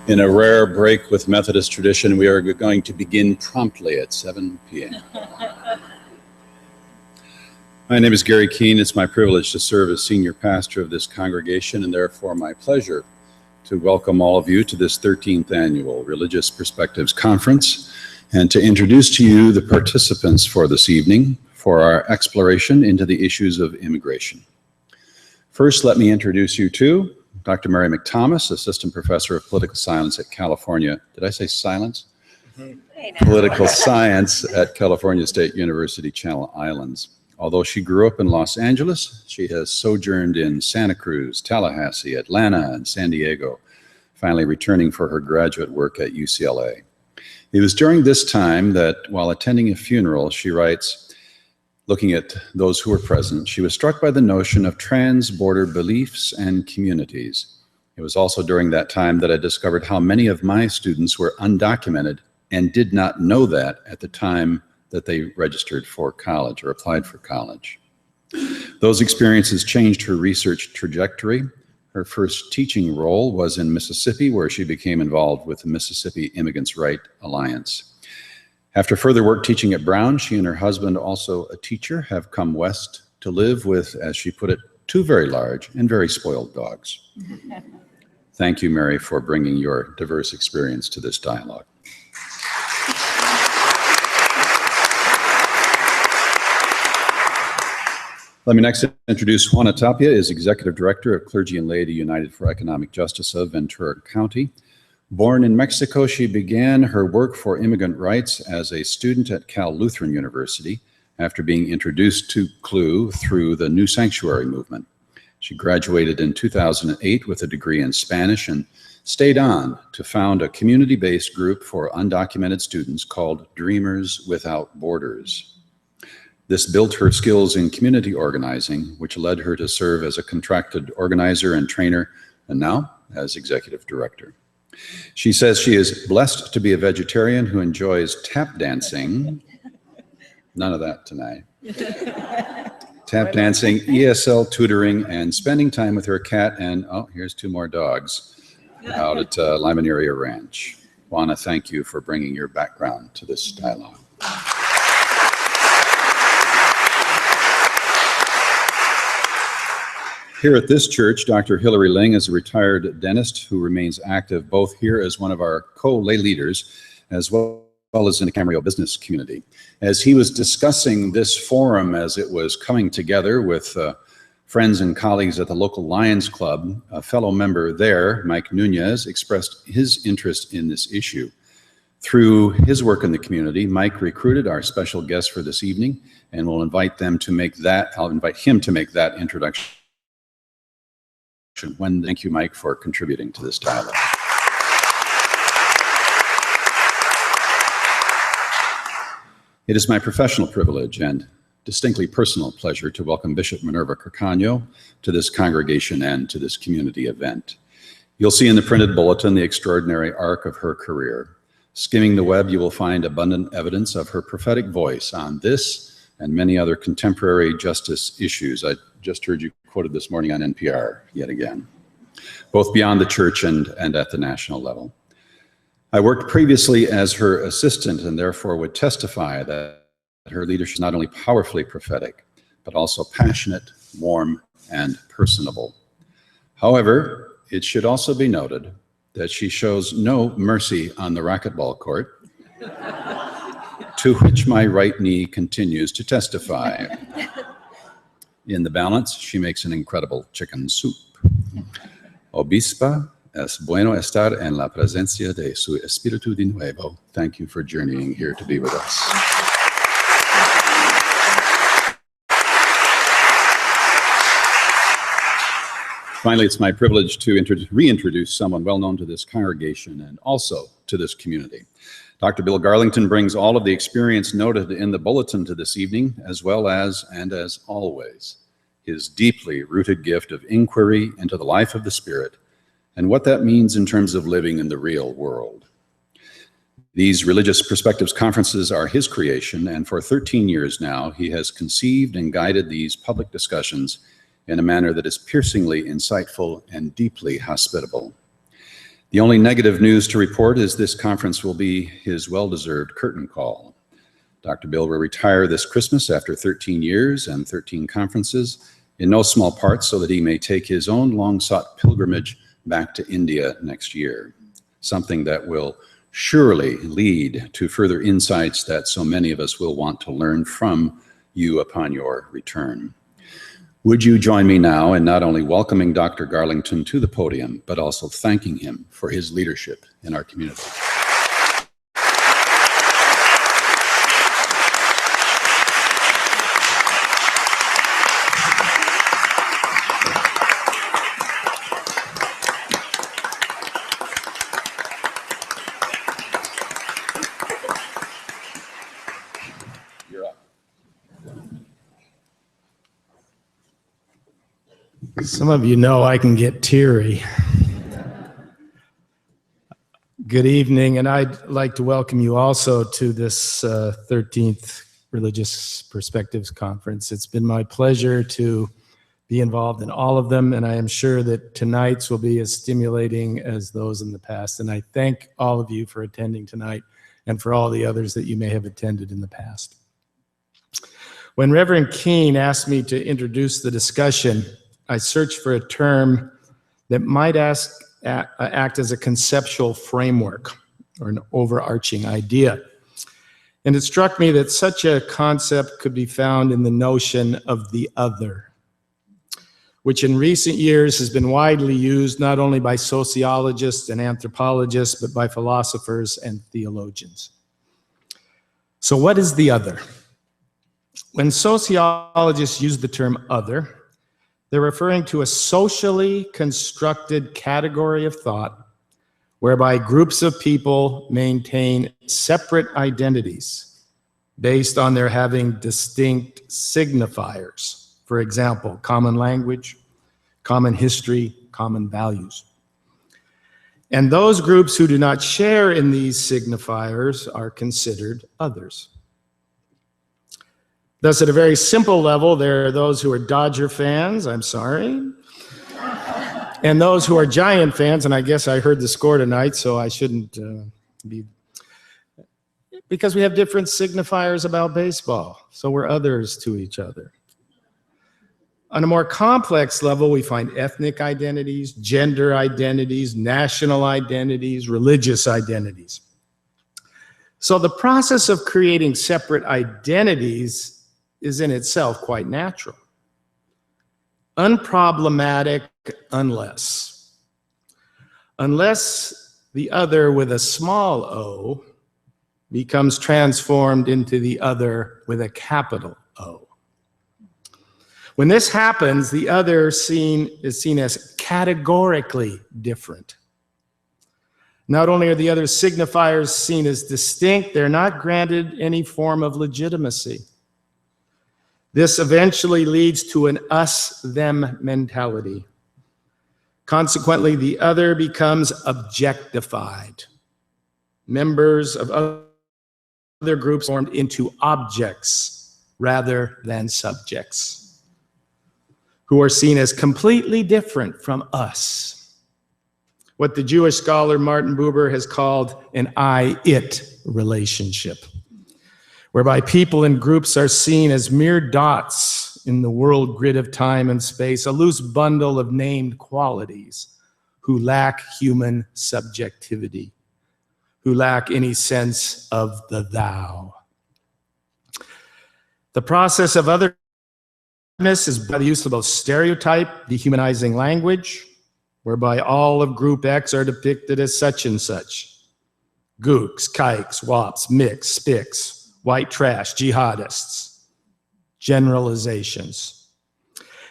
In a rare break with Methodist tradition, we are going to begin promptly at 7 p.m. My name is Gary Keene. It's my privilege to serve as senior pastor of this congregation, and therefore my pleasure to welcome all of you to this 13th annual Religious Perspectives Conference, and to introduce to you the participants for this evening for our exploration into the issues of immigration. First, let me introduce you to Dr. Mary McThomas, Assistant Professor of Political Science at California. Did I say silence? Political Science at California State University, Channel Islands. Although she grew up in Los Angeles, she has sojourned in Santa Cruz, Tallahassee, Atlanta, and San Diego, finally returning for her graduate work at UCLA. It was during this time that, while attending a funeral, she writes, looking at those who were present, she was struck by the notion of trans-border beliefs and communities. It was also during that time that I discovered how many of my students were undocumented and did not know that at the time that they registered for college or applied for college. Those experiences changed her research trajectory. Her first teaching role was in Mississippi, where she became involved with the Mississippi Immigrants' Right Alliance. After further work teaching at Brown, she and her husband, also a teacher, have come west to live with, as she put it, two very large and very spoiled dogs. Thank you, Mary, for bringing your diverse experience to this dialogue. Let me next introduce Juana Tapia, is Executive Director of Clergy and Laity United for Economic Justice of Ventura County. Born in Mexico, she began her work for immigrant rights as a student at Cal Lutheran University after being introduced to CLU through the New Sanctuary movement. She graduated in 2008 with a degree in Spanish and stayed on to found a community-based group for undocumented students called Dreamers Without Borders. This built her skills in community organizing, which led her to serve as a contracted organizer and trainer, and now as executive director. She says she is blessed to be a vegetarian who enjoys tap dancing. None of that tonight. Tap dancing, ESL tutoring, and spending time with her cat and, oh, here's two more dogs out at Limaneria Ranch. Juana, thank you for bringing your background to this dialogue. Here at this church, Dr. Hilary Ling is a retired dentist who remains active both here as one of our co-lay leaders, as well as in the Camarillo business community. As he was discussing this forum as it was coming together with friends and colleagues at the local Lions Club, a fellow member there, Mike Nunez, expressed his interest in this issue. Through his work in the community, Mike recruited our special guest for this evening, and I'll invite him to make that introduction. Thank you, Mike, for contributing to this dialogue. It is my professional privilege and distinctly personal pleasure to welcome Bishop Minerva Carcano to this congregation and to this community event. You'll see in the printed bulletin the extraordinary arc of her career. Skimming the web, you will find abundant evidence of her prophetic voice on this and many other contemporary justice issues. I just heard you quoted this morning on NPR yet again, both beyond the church and at the national level. I worked previously as her assistant and therefore would testify that her leadership is not only powerfully prophetic, but also passionate, warm, and personable. However, it should also be noted that she shows no mercy on the racquetball court, to which my right knee continues to testify. In the balance, she makes an incredible chicken soup. Obispa, es bueno estar en la presencia de su espíritu de nuevo. Thank you for journeying here to be with us. Finally, it's my privilege to reintroduce someone well known to this congregation and also to this community. Dr. Bill Garlington brings all of the experience noted in the bulletin to this evening, as well as, and as always, his deeply rooted gift of inquiry into the life of the Spirit and what that means in terms of living in the real world. These Religious Perspectives conferences are his creation, and for 13 years now, he has conceived and guided these public discussions in a manner that is piercingly insightful and deeply hospitable. The only negative news to report is this conference will be his well-deserved curtain call. Dr. Bill will retire this Christmas after 13 years and 13 conferences, in no small part so that he may take his own long-sought pilgrimage back to India next year, something that will surely lead to further insights that so many of us will want to learn from you upon your return. Would you join me now in not only welcoming Dr. Garlington to the podium, but also thanking him for his leadership in our community? Some of you know I can get teary. Good evening, and I'd like to welcome you also to this 13th Religious Perspectives Conference. It's been my pleasure to be involved in all of them, and I am sure that tonight's will be as stimulating as those in the past. And I thank all of you for attending tonight and for all the others that you may have attended in the past. When Reverend Keene asked me to introduce the discussion, I searched for a term that might act as a conceptual framework or an overarching idea. And it struck me that such a concept could be found in the notion of the other, which in recent years has been widely used not only by sociologists and anthropologists, but by philosophers and theologians. So what is the other? When sociologists use the term other, they're referring to a socially constructed category of thought whereby groups of people maintain separate identities based on their having distinct signifiers. For example, common language, common history, common values. And those groups who do not share in these signifiers are considered others. Thus, at a very simple level, there are those who are Dodger fans, I'm sorry, and those who are Giant fans, and I guess I heard the score tonight, so I shouldn't be, because we have different signifiers about baseball, so we're others to each other. On a more complex level, we find ethnic identities, gender identities, national identities, religious identities. So the process of creating separate identities is in itself quite natural. Unproblematic unless the other with a small o becomes transformed into the other with a capital O. When this happens, the other is seen as categorically different. Not only are the other signifiers seen as distinct, they're not granted any form of legitimacy. This eventually leads to an us-them mentality. Consequently, the other becomes objectified. Members of other groups formed into objects rather than subjects, who are seen as completely different from us. What the Jewish scholar Martin Buber has called an I-it relationship, whereby people and groups are seen as mere dots in the world grid of time and space, a loose bundle of named qualities who lack human subjectivity, who lack any sense of the thou. The process of otherness is by the use of both stereotype, dehumanizing language, whereby all of Group X are depicted as such and such. Gooks, kikes, wops, mix, spics, white trash, jihadists, generalizations.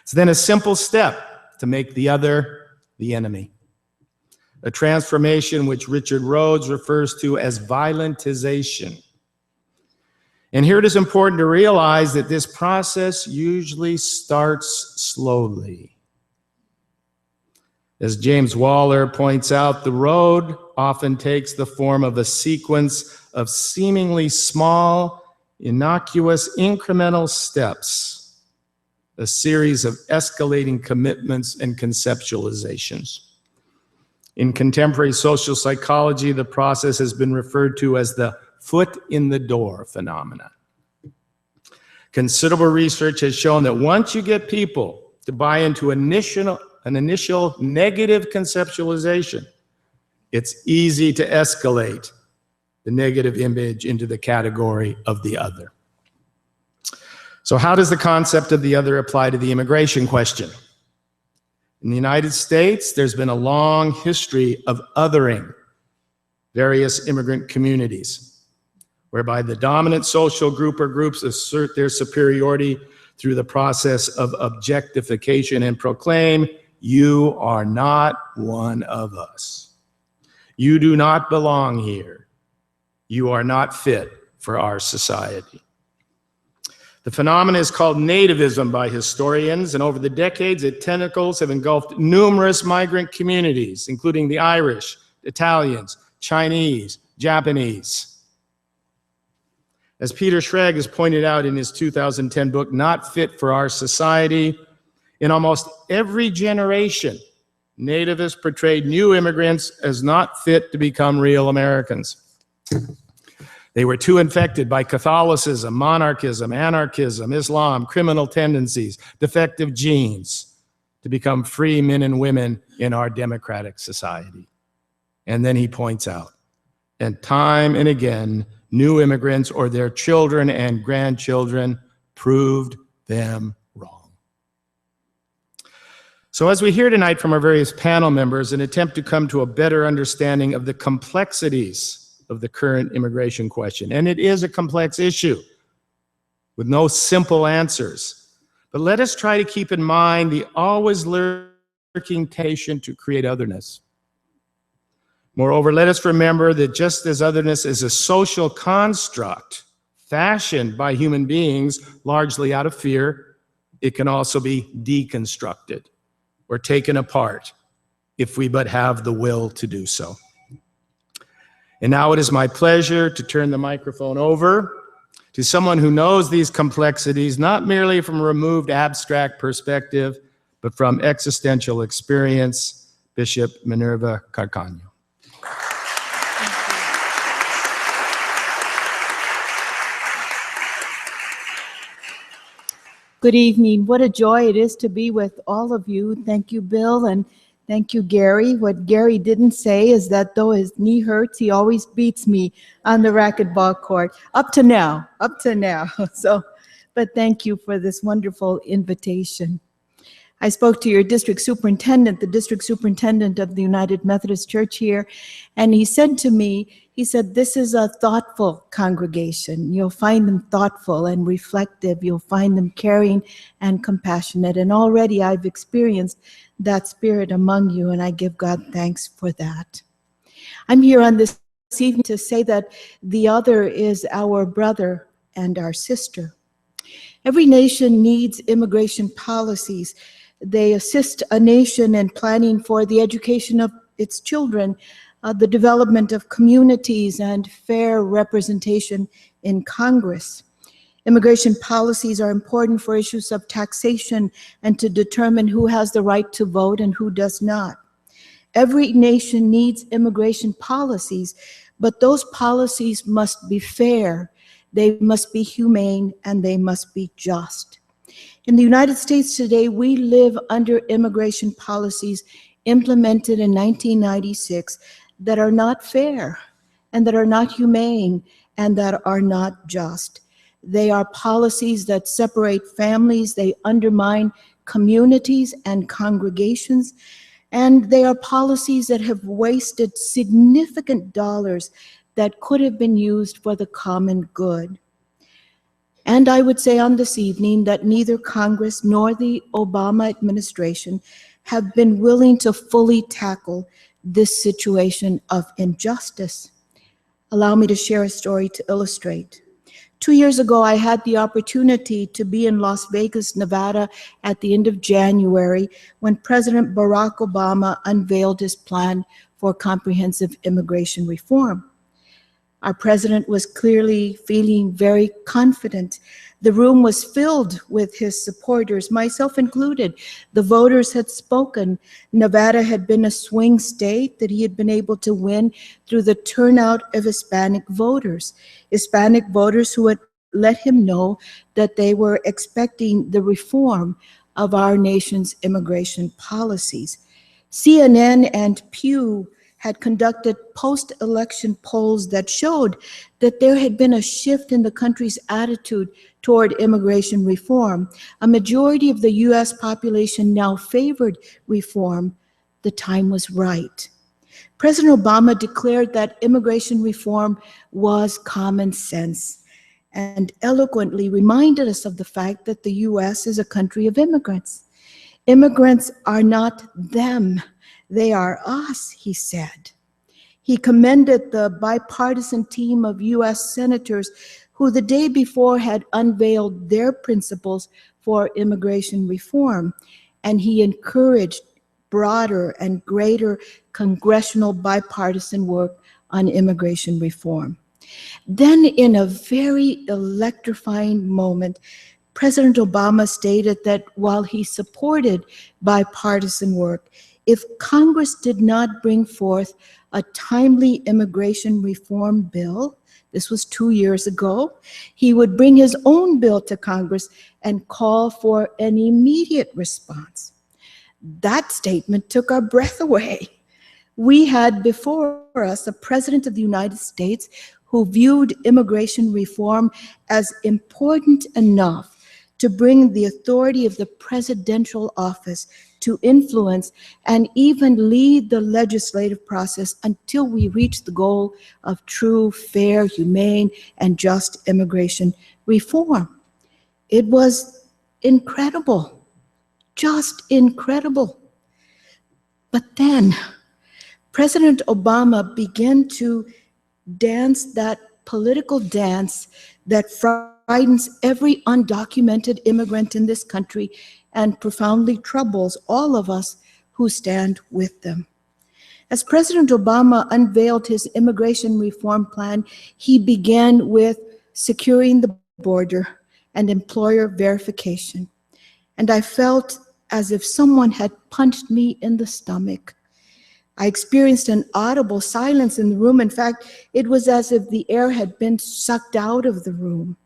It's then a simple step to make the other the enemy, a transformation which Richard Rhodes refers to as violentization. And here it is important to realize that this process usually starts slowly. As James Waller points out, the road often takes the form of a sequence of seemingly small, innocuous, incremental steps, a series of escalating commitments and conceptualizations. In contemporary social psychology, the process has been referred to as the foot in the door phenomenon. Considerable research has shown that once you get people to buy into an initial negative conceptualization, it's easy to escalate the negative image into the category of the other. So how does the concept of the other apply to the immigration question? In the United States, there's been a long history of othering various immigrant communities, whereby the dominant social group or groups assert their superiority through the process of objectification and proclaim, "You are not one of us. You do not belong here. You are not fit for our society." The phenomenon is called nativism by historians, and over the decades, its tentacles have engulfed numerous migrant communities, including the Irish, Italians, Chinese, Japanese. As Peter Schrag has pointed out in his 2010 book, Not Fit for Our Society, in almost every generation, nativists portrayed new immigrants as not fit to become real Americans. They were too infected by Catholicism, monarchism, anarchism, Islam, criminal tendencies, defective genes to become free men and women in our democratic society. And then he points out, and time and again, new immigrants or their children and grandchildren proved them wrong. So as we hear tonight from our various panel members, an attempt to come to a better understanding of the complexities of the current immigration question. And it is a complex issue with no simple answers. But let us try to keep in mind the always lurking temptation to create otherness. Moreover, let us remember that just as otherness is a social construct fashioned by human beings largely out of fear, it can also be deconstructed or taken apart if we but have the will to do so. And now it is my pleasure to turn the microphone over to someone who knows these complexities, not merely from a removed abstract perspective, but from existential experience, Bishop Minerva Carcano. Good evening. What a joy it is to be with all of you. Thank you, Bill, and thank you, Gary. What Gary didn't say is that though his knee hurts, he always beats me on the racquetball court. Up to now. So, but thank you for this wonderful invitation. I spoke to your district superintendent, the district superintendent of the United Methodist Church here, and he said to me, this is a thoughtful congregation. You'll find them thoughtful and reflective. You'll find them caring and compassionate. And already I've experienced that spirit among you, and I give God thanks for that. I'm here on this evening to say that the other is our brother and our sister. Every nation needs immigration policies. They assist a nation in planning for the education of its children, the development of communities, and fair representation in Congress. Immigration policies are important for issues of taxation and to determine who has the right to vote and who does not. Every nation needs immigration policies, but those policies must be fair, they must be humane, and they must be just. In the United States today, we live under immigration policies implemented in 1996 that are not fair, and that are not humane, and that are not just. They are policies that separate families, they undermine communities and congregations, and they are policies that have wasted significant dollars that could have been used for the common good. And I would say on this evening that neither Congress nor the Obama administration have been willing to fully tackle this situation of injustice. Allow me to share a story to illustrate. 2 years ago, I had the opportunity to be in Las Vegas, Nevada at the end of January when President Barack Obama unveiled his plan for comprehensive immigration reform. Our president was clearly feeling very confident. The room was filled with his supporters, myself included. The voters had spoken. Nevada had been a swing state that he had been able to win through the turnout of Hispanic voters who had let him know that they were expecting the reform of our nation's immigration policies. CNN and Pew had conducted post-election polls that showed that there had been a shift in the country's attitude toward immigration reform. A majority of the US population now favored reform. The time was right. President Obama declared that immigration reform was common sense and eloquently reminded us of the fact that the US is a country of immigrants. Immigrants are not them, they are us, he said. He commended the bipartisan team of US senators who the day before had unveiled their principles for immigration reform, and he encouraged broader and greater congressional bipartisan work on immigration reform. Then, in a very electrifying moment, President Obama stated that while he supported bipartisan work, if Congress did not bring forth a timely immigration reform bill, this was 2 years ago, he would bring his own bill to Congress and call for an immediate response. That statement took our breath away. We had before us a president of the United States who viewed immigration reform as important enough to bring the authority of the presidential office to influence and even lead the legislative process until we reach the goal of true, fair, humane, and just immigration reform. It was incredible, just incredible. But then President Obama began to dance that political dance that frightens every undocumented immigrant in this country and profoundly troubles all of us who stand with them. As President Obama unveiled his immigration reform plan, he began with securing the border and employer verification. And I felt as if someone had punched me in the stomach. I experienced an audible silence in the room. In fact, it was as if the air had been sucked out of the room.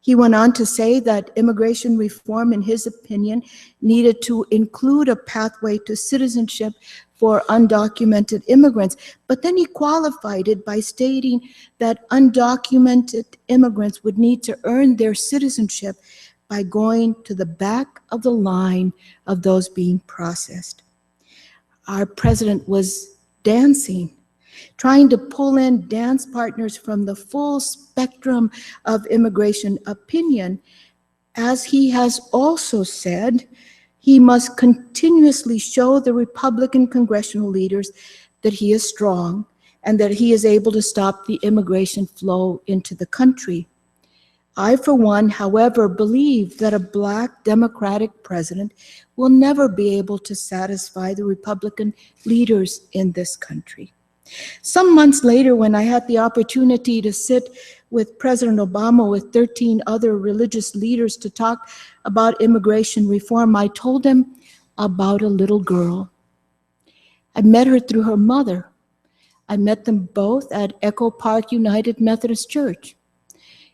He went on to say that immigration reform, in his opinion, needed to include a pathway to citizenship for undocumented immigrants. But then he qualified it by stating that undocumented immigrants would need to earn their citizenship by going to the back of the line of those being processed. Our president was dancing, trying to pull in dance partners from the full spectrum of immigration opinion. As he has also said, he must continuously show the Republican congressional leaders that he is strong and that he is able to stop the immigration flow into the country. I, for one, however, believe that a Black Democratic president will never be able to satisfy the Republican leaders in this country. Some months later, when I had the opportunity to sit with President Obama with 13 other religious leaders to talk about immigration reform, I told him about a little girl. I met her through her mother. I met them both at Echo Park United Methodist Church.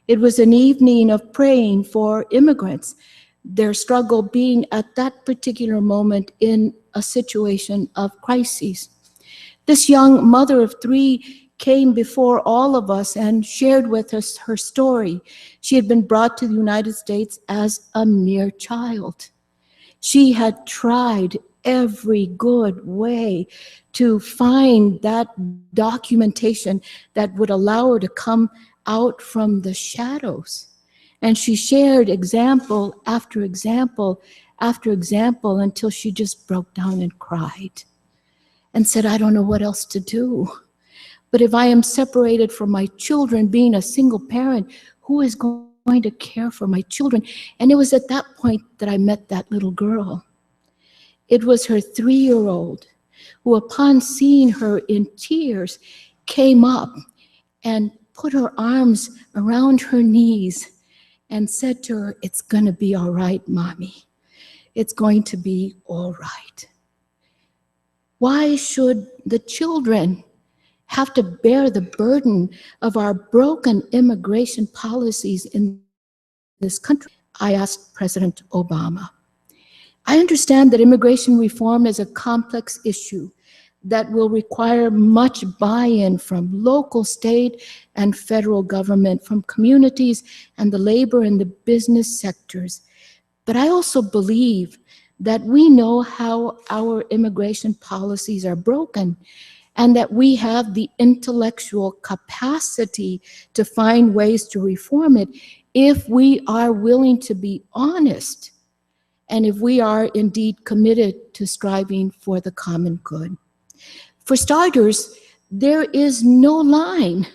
It was an evening of praying for immigrants, their struggle being at that particular moment in a situation of crisis. This young mother of three came before all of us and shared with us her story. She had been brought to the United States as a mere child. She had tried every good way to find that documentation that would allow her to come out from the shadows. And she shared example after example after example until she just broke down and cried and said, I don't know what else to do. But if I am separated from my children, being a single parent, who is going to care for my children? And it was at that point that I met that little girl. It was her 3-year-old who, upon seeing her in tears, came up and put her arms around her knees and said to her, "It's going to be all right, Mommy. It's going to be all right." Why should the children have to bear the burden of our broken immigration policies in this country? I asked President Obama. I understand that immigration reform is a complex issue that will require much buy-in from local, state, and federal government, from communities and the labor and the business sectors. But I also believe that we know how our immigration policies are broken, and that we have the intellectual capacity to find ways to reform it if we are willing to be honest, and if we are indeed committed to striving for the common good. For starters, there is no line.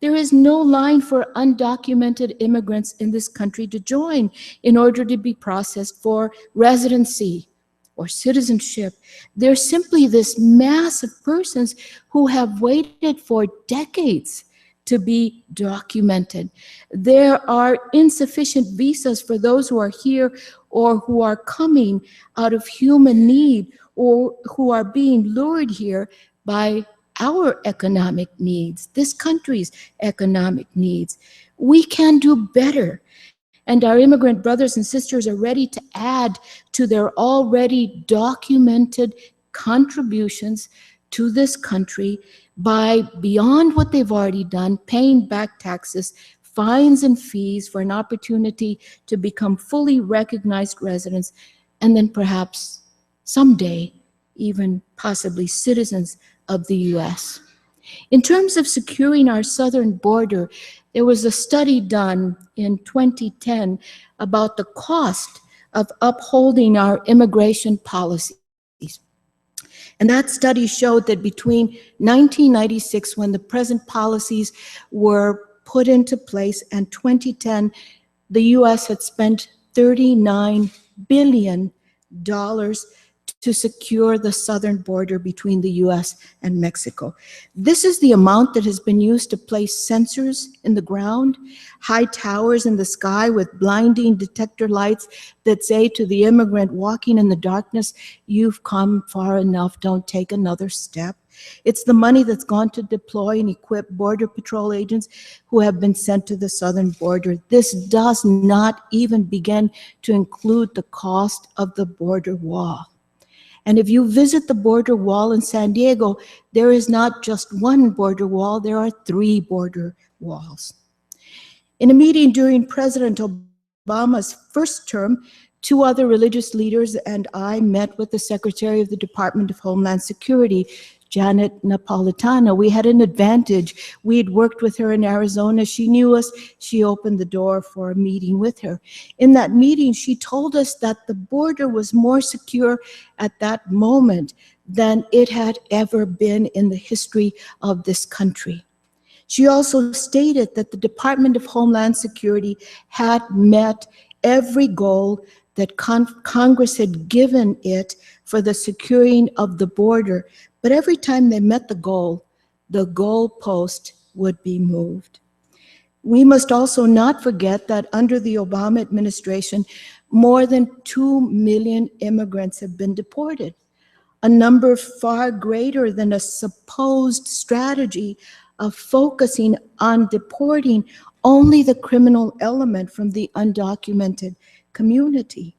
There is no line for undocumented immigrants in this country to join in order to be processed for residency or citizenship. There's simply this mass of persons who have waited for decades to be documented. There are insufficient visas for those who are here or who are coming out of human need, or who are being lured here by our economic needs, this country's economic needs. We can do better. And our immigrant brothers and sisters are ready to add to their already documented contributions to this country by, beyond what they've already done, paying back taxes, fines, and fees for an opportunity to become fully recognized residents, and then perhaps someday even possibly citizens of the US. In terms of securing our southern border, there was a study done in 2010 about the cost of upholding our immigration policies. And that study showed that between 1996, when the present policies were put into place, and 2010, the US had spent $39 billion to secure the southern border between the US and Mexico. This is the amount that has been used to place sensors in the ground, high towers in the sky with blinding detector lights that say to the immigrant walking in the darkness, "You've come far enough, don't take another step." It's the money that's gone to deploy and equip Border Patrol agents who have been sent to the southern border. This does not even begin to include the cost of the border wall. And if you visit the border wall in San Diego, there is not just one border wall, there are 3 border walls. In a meeting during President Obama's first term, 2 other religious leaders and I met with the Secretary of the Department of Homeland Security, Janet Napolitano. We had an advantage. We had worked with her in Arizona. She knew us. She opened the door for a meeting with her. In that meeting, she told us that the border was more secure at that moment than it had ever been in the history of this country. She also stated that the Department of Homeland Security had met every goal that Congress had given it for the securing of the border. But every time they met the goalpost would be moved. We must also not forget that under the Obama administration, more than 2 million immigrants have been deported, a number far greater than a supposed strategy of focusing on deporting only the criminal element from the undocumented community.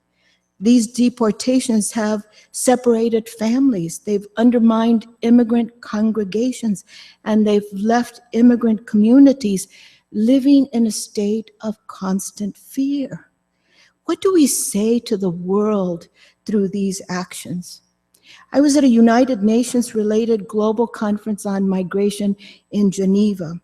These deportations have separated families, they've undermined immigrant congregations, and they've left immigrant communities living in a state of constant fear. What do we say to the world through these actions? I was at a United Nations-related global conference on migration in Geneva.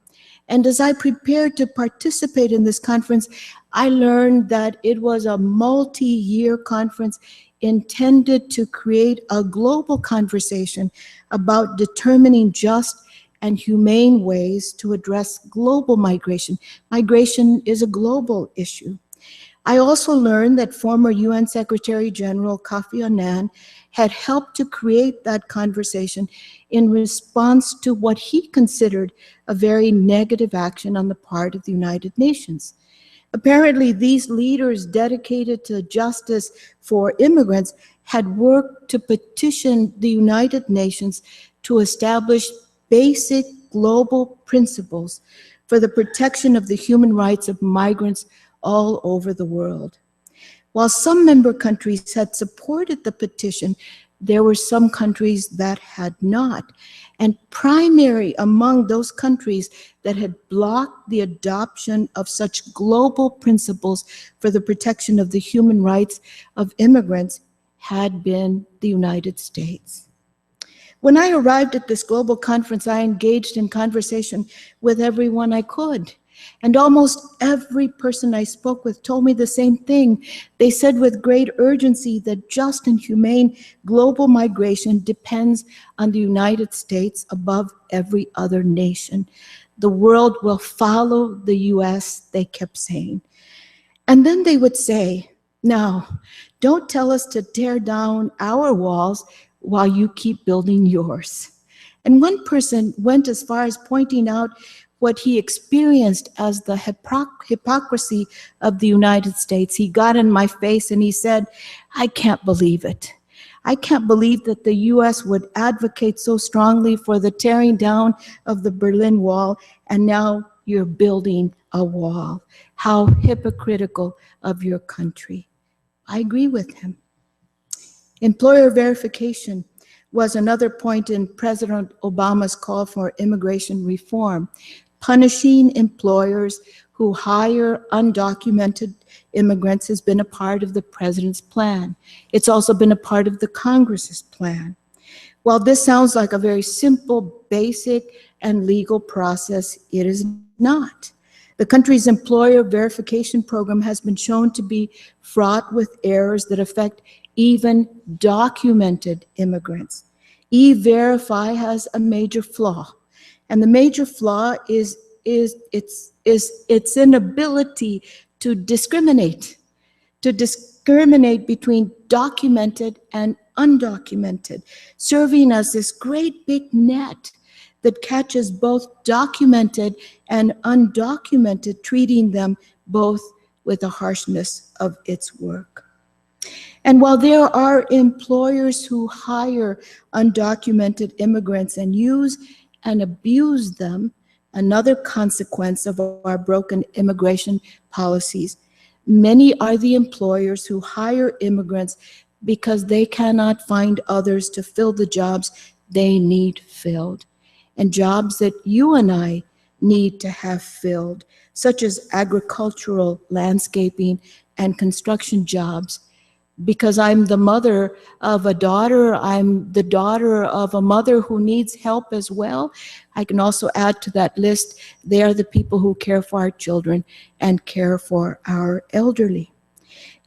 And as I prepared to participate in this conference, I learned that it was a multi-year conference intended to create a global conversation about determining just and humane ways to address global migration. Migration is a global issue. I also learned that former UN Secretary General Kofi Annan had helped to create that conversation in response to what he considered a very negative action on the part of the United Nations. Apparently, these leaders dedicated to justice for immigrants had worked to petition the United Nations to establish basic global principles for the protection of the human rights of migrants all over the world. While some member countries had supported the petition, there were some countries that had not. And primary among those countries that had blocked the adoption of such global principles for the protection of the human rights of immigrants had been the United States. When I arrived at this global conference, I engaged in conversation with everyone I could. And almost every person I spoke with told me the same thing. They said with great urgency that just and humane global migration depends on the United States above every other nation. The world will follow the US, they kept saying. And then they would say, now, don't tell us to tear down our walls while you keep building yours. And one person went as far as pointing out what he experienced as the hypocrisy of the United States. He got in my face and he said, I can't believe it. I can't believe that the US would advocate so strongly for the tearing down of the Berlin Wall, and now you're building a wall. How hypocritical of your country. I agree with him. Employer verification was another point in President Obama's call for immigration reform. Punishing employers who hire undocumented immigrants has been a part of the president's plan. It's also been a part of the Congress's plan. While this sounds like a very simple, basic, and legal process, it is not. The country's employer verification program has been shown to be fraught with errors that affect even documented immigrants. E-Verify has a major flaw. And the major flaw is its inability to discriminate between documented and undocumented, serving as this great big net that catches both documented and undocumented, treating them both with the harshness of its work. And while there are employers who hire undocumented immigrants and use and abuse them, another consequence of our broken immigration policies, many are the employers who hire immigrants because they cannot find others to fill the jobs they need filled, and jobs that you and I need to have filled, such as agricultural, landscaping, and construction jobs. Because I'm the mother of a daughter, I'm the daughter of a mother who needs help as well. I can also add to that list, they are the people who care for our children and care for our elderly.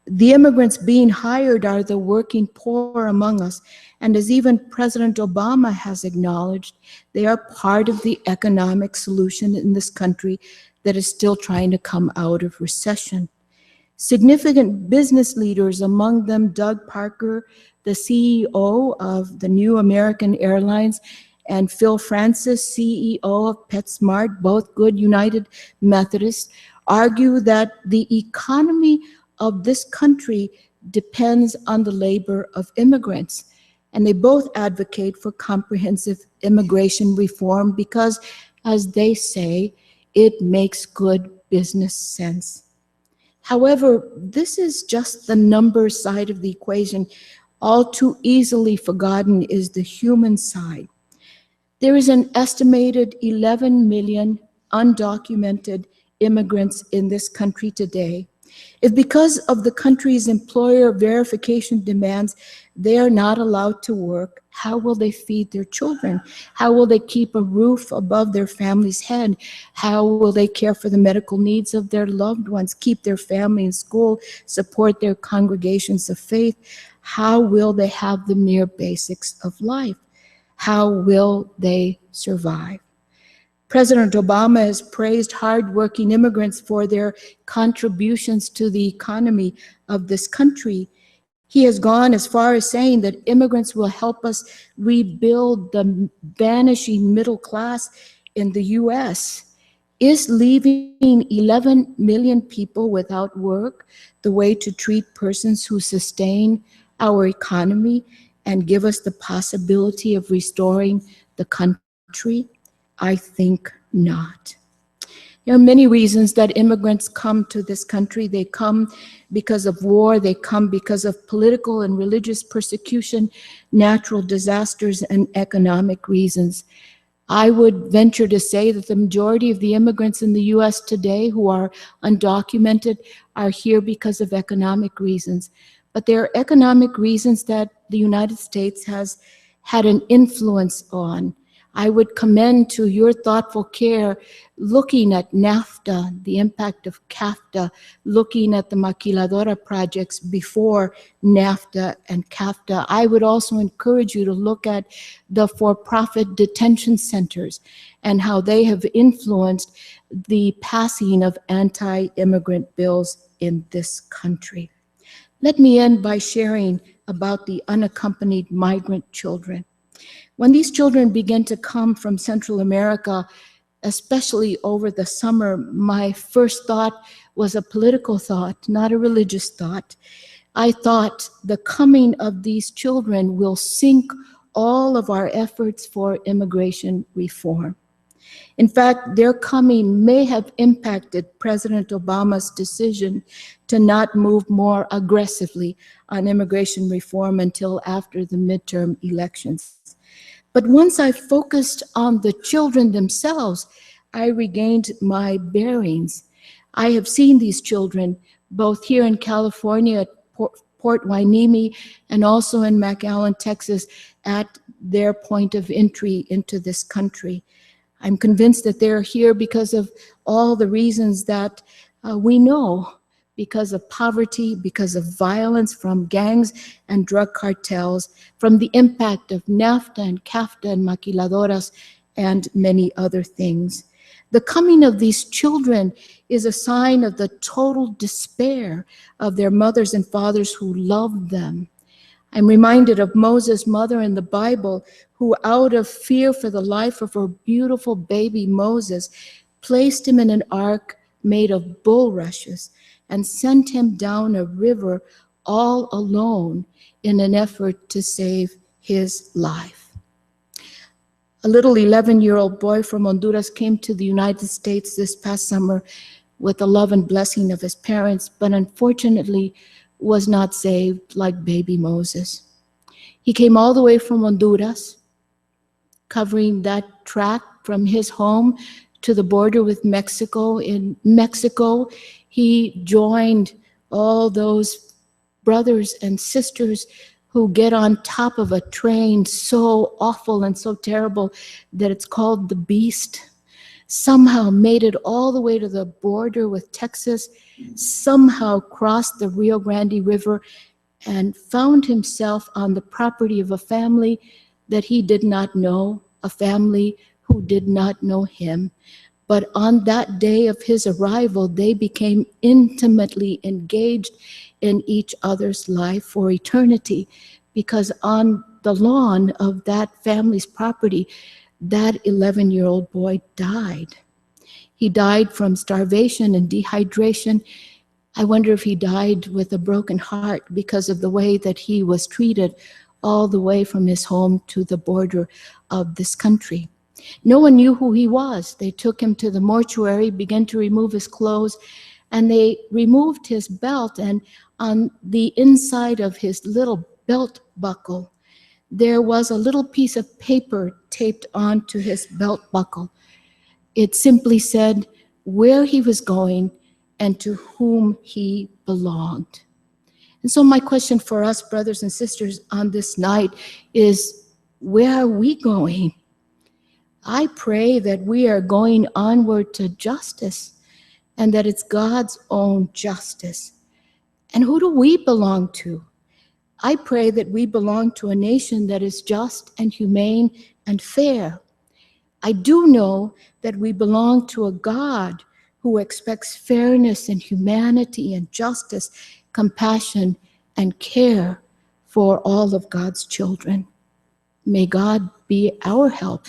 The immigrants being hired are the working poor among us, and as even President Obama has acknowledged, they are part of the economic solution in this country that is still trying to come out of recession. Significant business leaders, among them Doug Parker, the CEO of the New American Airlines, and Phil Francis, CEO of PetSmart, both good United Methodists, argue that the economy of this country depends on the labor of immigrants. And they both advocate for comprehensive immigration reform because, as they say, it makes good business sense. However, this is just the number side of the equation. All too easily forgotten is the human side. There is an estimated 11 million undocumented immigrants in this country today. If because of the country's employer verification demands, they are not allowed to work, how will they feed their children? How will they keep a roof above their family's head? How will they care for the medical needs of their loved ones, keep their family in school, support their congregations of faith? How will they have the mere basics of life? How will they survive? President Obama has praised hardworking immigrants for their contributions to the economy of this country. He has gone as far as saying that immigrants will help us rebuild the vanishing middle class in the U.S. Is leaving 11 million people without work the way to treat persons who sustain our economy and give us the possibility of restoring the country? I think not. There are many reasons that immigrants come to this country. They come because of war, they come because of political and religious persecution, natural disasters, and economic reasons. I would venture to say that the majority of the immigrants in the U.S. today who are undocumented are here because of economic reasons. But there are economic reasons that the United States has had an influence on. I would commend to your thoughtful care looking at NAFTA, the impact of CAFTA, looking at the Maquiladora projects before NAFTA and CAFTA. I would also encourage you to look at the for-profit detention centers and how they have influenced the passing of anti-immigrant bills in this country. Let me end by sharing about the unaccompanied migrant children. When these children began to come from Central America, especially over the summer, my first thought was a political thought, not a religious thought. I thought the coming of these children will sink all of our efforts for immigration reform. In fact, their coming may have impacted President Obama's decision to not move more aggressively on immigration reform until after the midterm elections. But once I focused on the children themselves, I regained my bearings. I have seen these children both here in California at Port Hueneme and also in McAllen, Texas, at their point of entry into this country. I'm convinced that they're here because of all the reasons that we know, because of poverty, because of violence from gangs and drug cartels, from the impact of NAFTA and CAFTA and maquiladoras, and many other things. The coming of these children is a sign of the total despair of their mothers and fathers who loved them. I'm reminded of Moses' mother in the Bible, who out of fear for the life of her beautiful baby Moses, placed him in an ark made of bulrushes and sent him down a river all alone in an effort to save his life. A little 11-year-old boy from Honduras came to the United States this past summer with the love and blessing of his parents, but unfortunately was not saved like baby Moses. He came all the way from Honduras, covering that track from his home to the border with Mexico. In Mexico, he joined all those brothers and sisters who get on top of a train so awful and so terrible that it's called the Beast. Somehow made it all the way to the border with Texas, somehow crossed the Rio Grande River and found himself on the property of a family that he did not know, a family who did not know him. But on that day of his arrival, they became intimately engaged in each other's life for eternity, because on the lawn of that family's property, that 11-year-old boy died. He died from starvation and dehydration. I wonder if he died with a broken heart because of the way that he was treated all the way from his home to the border of this country. No one knew who he was. They took him to the mortuary, began to remove his clothes, and they removed his belt, and on the inside of his little belt buckle, there was a little piece of paper taped onto his belt buckle. It simply said where he was going and to whom he belonged. And so my question for us, brothers and sisters, on this night is, where are we going? I pray that we are going onward to justice, and that it's God's own justice. And who do we belong to? I pray that we belong to a nation that is just and humane and fair. I do know that we belong to a God who expects fairness and humanity and justice, compassion and care for all of God's children. May God be our help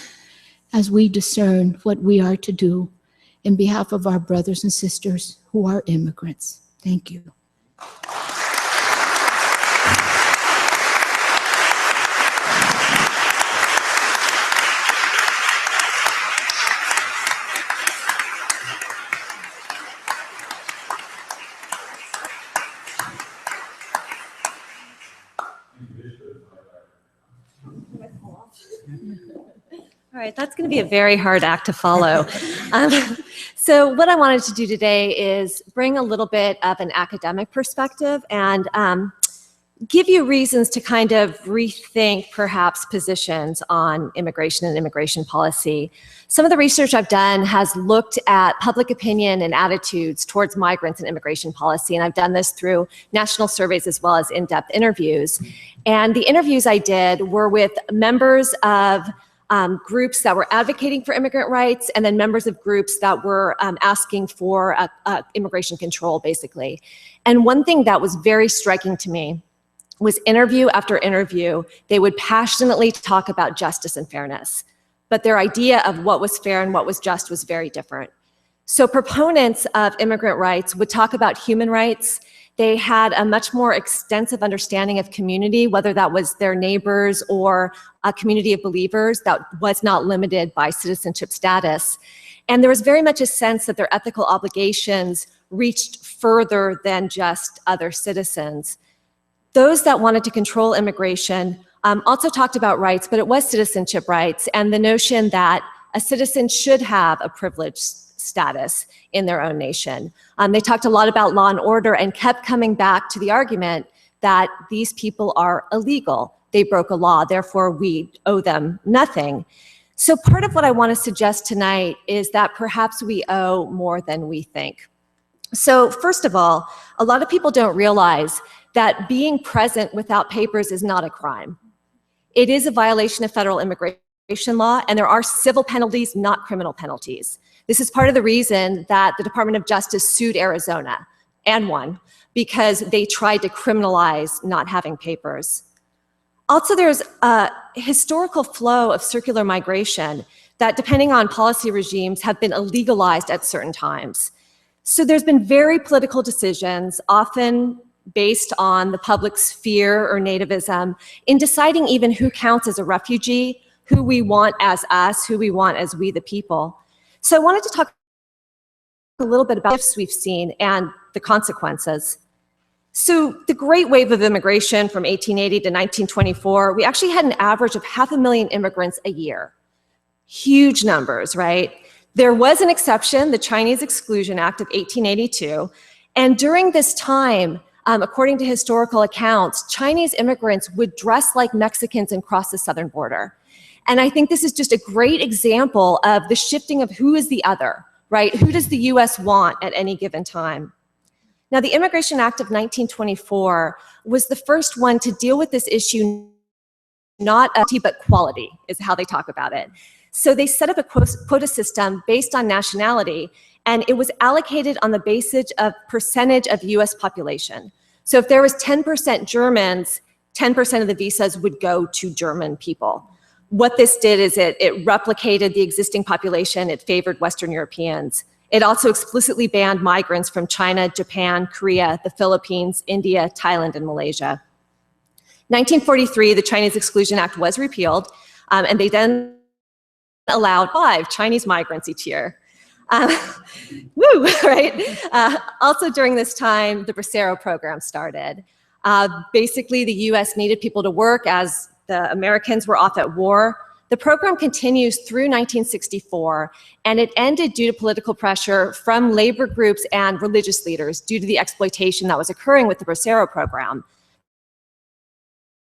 as we discern what we are to do in behalf of our brothers and sisters who are immigrants. Thank you. All right, that's going to be a very hard act to follow. So what I wanted to do today is bring a little bit of an academic perspective and give you reasons to kind of rethink perhaps positions on immigration and immigration policy. Some of the research I've done has looked at public opinion and attitudes towards migrants and immigration policy, and I've done this through national surveys as well as in-depth interviews. And the interviews I did were with members of groups that were advocating for immigrant rights, and then members of groups that were asking for immigration control, basically. And one thing that was very striking to me was interview after interview, they would passionately talk about justice and fairness, but their idea of what was fair and what was just was very different. So proponents of immigrant rights would talk about human rights. They had a much more extensive understanding of community, whether that was their neighbors or a community of believers that was not limited by citizenship status. And there was very much a sense that their ethical obligations reached further than just other citizens. Those that wanted to control immigration also talked about rights, but it was citizenship rights and the notion that a citizen should have a privileged status in their own nation. They talked a lot about law and order and kept coming back to the argument that these people are illegal. They broke a law, therefore we owe them nothing. So part of what I want to suggest tonight is that perhaps we owe more than we think. So first of all, a lot of people don't realize that being present without papers is not a crime. It is a violation of federal immigration law, and there are civil penalties, not criminal penalties. This is part of the reason that the Department of Justice sued Arizona, and won, because they tried to criminalize not having papers. Also, there's a historical flow of circular migration that, depending on policy regimes, have been illegalized at certain times. So there's been very political decisions, often based on the public's fear or nativism, in deciding even who counts as a refugee, who we want as us, who we want as we the people. So I wanted to talk a little bit about shifts we've seen and the consequences. So the Great Wave of immigration from 1880 to 1924, we actually had an average of 500,000 immigrants a year. Huge numbers, right? There was an exception, the Chinese Exclusion Act of 1882, and during this time, according to historical accounts, Chinese immigrants would dress like Mexicans and cross the southern border. And I think this is just a great example of the shifting of who is the other, right? Who does the US want at any given time? Now, the Immigration Act of 1924 was the first one to deal with this issue, not quantity, but quality is how they talk about it. So they set up a quota system based on nationality, and it was allocated on the basis of percentage of US population. So if there was 10% Germans, 10% of the visas would go to German people. What this did is it replicated the existing population. It favored Western Europeans. It also explicitly banned migrants from China, Japan, Korea, the Philippines, India, Thailand, and Malaysia. 1943, the Chinese Exclusion Act was repealed, and they then allowed 5 Chinese migrants each year. Woo, right? Also during this time, the Bracero program started. Basically, the US needed people to work as the Americans were off at war. The program continues through 1964, and it ended due to political pressure from labor groups and religious leaders due to the exploitation that was occurring with the Bracero program.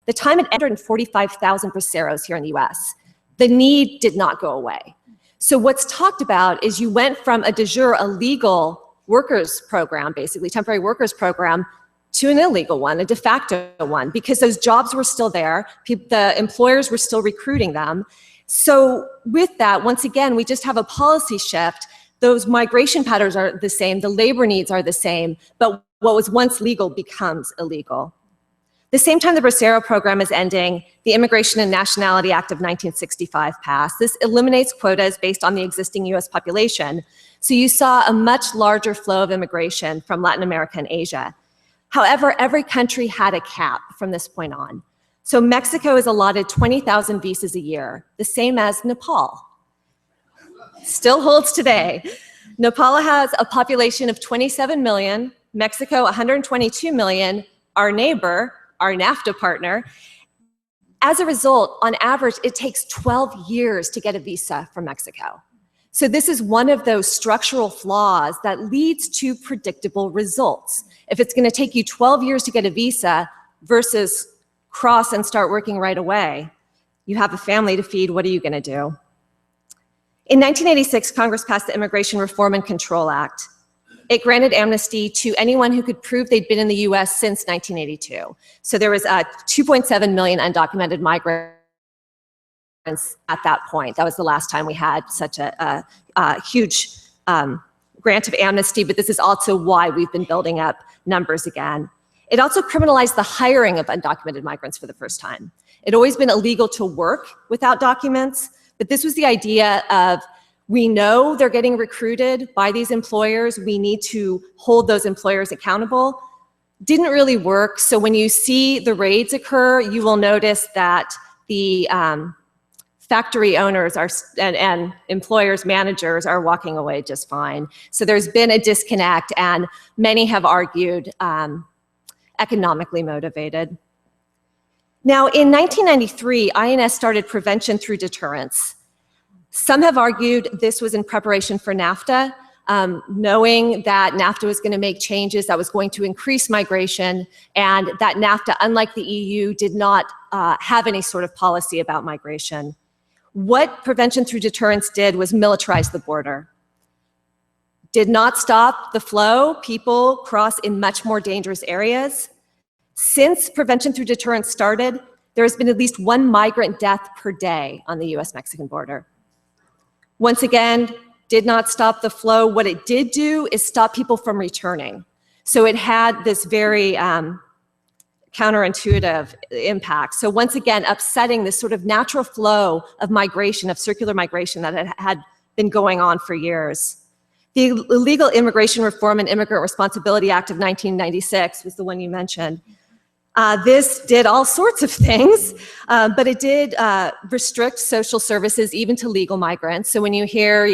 The time it ended 145,000 Braceros here in the US. The need did not go away. So what's talked about is you went from a de jure illegal workers program, basically temporary workers program, to an illegal one, a de facto one, because those jobs were still there, the employers were still recruiting them. So with that, once again, we just have a policy shift. Those migration patterns are the same, the labor needs are the same, but what was once legal becomes illegal. The same time the Bracero program is ending, the Immigration and Nationality Act of 1965 passed. This eliminates quotas based on the existing US population. So you saw a much larger flow of immigration from Latin America and Asia. However, every country had a cap from this point on. So Mexico is allotted 20,000 visas a year, the same as Nepal. Still holds today. Nepal has a population of 27 million, Mexico 122 million, our neighbor, our NAFTA partner. As a result, on average, it takes 12 years to get a visa from Mexico. So this is one of those structural flaws that leads to predictable results. If it's going to take you 12 years to get a visa versus cross and start working right away, you have a family to feed, what are you going to do? In 1986, Congress passed the Immigration Reform and Control Act. It granted amnesty to anyone who could prove they'd been in the US since 1982. So there was 2.7 million undocumented migrants at that point. That was the last time we had such a huge grant of amnesty, but this is also why we've been building up numbers again. It also criminalized the hiring of undocumented migrants for the first time. It had always been illegal to work without documents, but this was the idea of, we know they're getting recruited by these employers, we need to hold those employers accountable. Didn't really work, so when you see the raids occur, you will notice that the factory owners and employers, managers are walking away just fine. So there's been a disconnect, and many have argued economically motivated. Now, in 1993, INS started prevention through deterrence. Some have argued this was in preparation for NAFTA, knowing that NAFTA was going to make changes that was going to increase migration, and that NAFTA, unlike the EU, did not have any sort of policy about migration. What prevention through deterrence did was militarize the border. Did not stop the flow. People cross in much more dangerous areas. Since prevention through deterrence started, there has been at least one migrant death per day on the US-Mexican border. Once again, did not stop the flow. What it did do is stop people from returning. So it had this very counterintuitive impact. So once again, upsetting this sort of natural flow of migration, of circular migration that had been going on for years. The Illegal Immigration Reform and Immigrant Responsibility Act of 1996 was the one you mentioned. This did all sorts of things, but it did restrict social services even to legal migrants. So when you hear,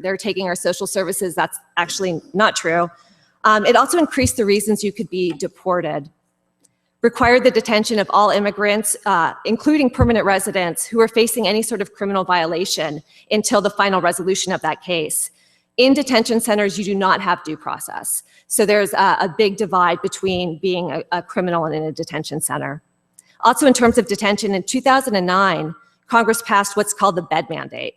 they're taking our social services, that's actually not true. It also increased the reasons you could be deported. Required the detention of all immigrants, including permanent residents who are facing any sort of criminal violation until the final resolution of that case. In detention centers, you do not have due process. So there's a big divide between being a criminal and in a detention center. Also, in terms of detention, in 2009, Congress passed what's called the bed mandate.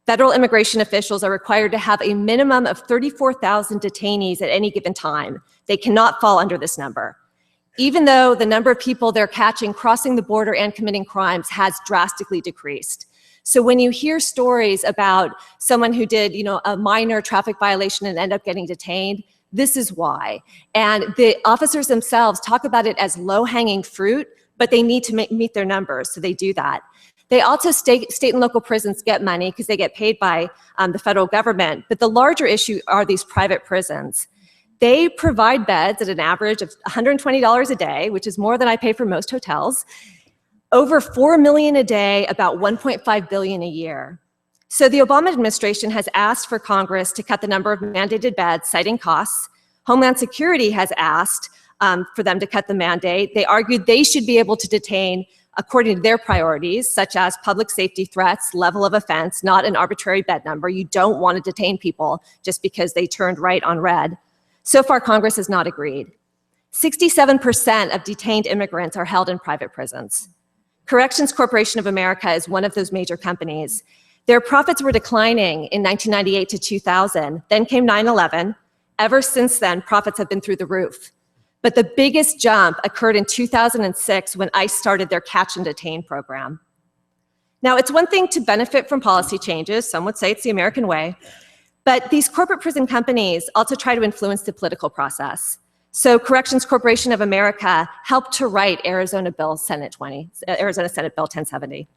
Federal immigration officials are required to have a minimum of 34,000 detainees at any given time. They cannot fall under this number, even though the number of people they're catching crossing the border and committing crimes has drastically decreased. So when you hear stories about someone who did, a minor traffic violation and end up getting detained, this is why. And the officers themselves talk about it as low-hanging fruit, but they need to meet their numbers, so they do that. They also, state and local prisons get money because they get paid by the federal government, but the larger issue are these private prisons. They provide beds at an average of $120 a day, which is more than I pay for most hotels. Over $4 million a day, about $1.5 billion a year. So the Obama administration has asked for Congress to cut the number of mandated beds, citing costs. Homeland Security has asked for them to cut the mandate. They argued they should be able to detain according to their priorities, such as public safety threats, level of offense, not an arbitrary bed number. You don't want to detain people just because they turned right on red. So far, Congress has not agreed. 67% of detained immigrants are held in private prisons. Corrections Corporation of America is one of those major companies. Their profits were declining in 1998 to 2000. Then came 9/11. Ever since then, profits have been through the roof. But the biggest jump occurred in 2006 when ICE started their catch and detain program. Now, it's one thing to benefit from policy changes. Some would say it's the American way. But these corporate prison companies also try to influence the political process. So Corrections Corporation of America helped to write Arizona Senate Bill 1070.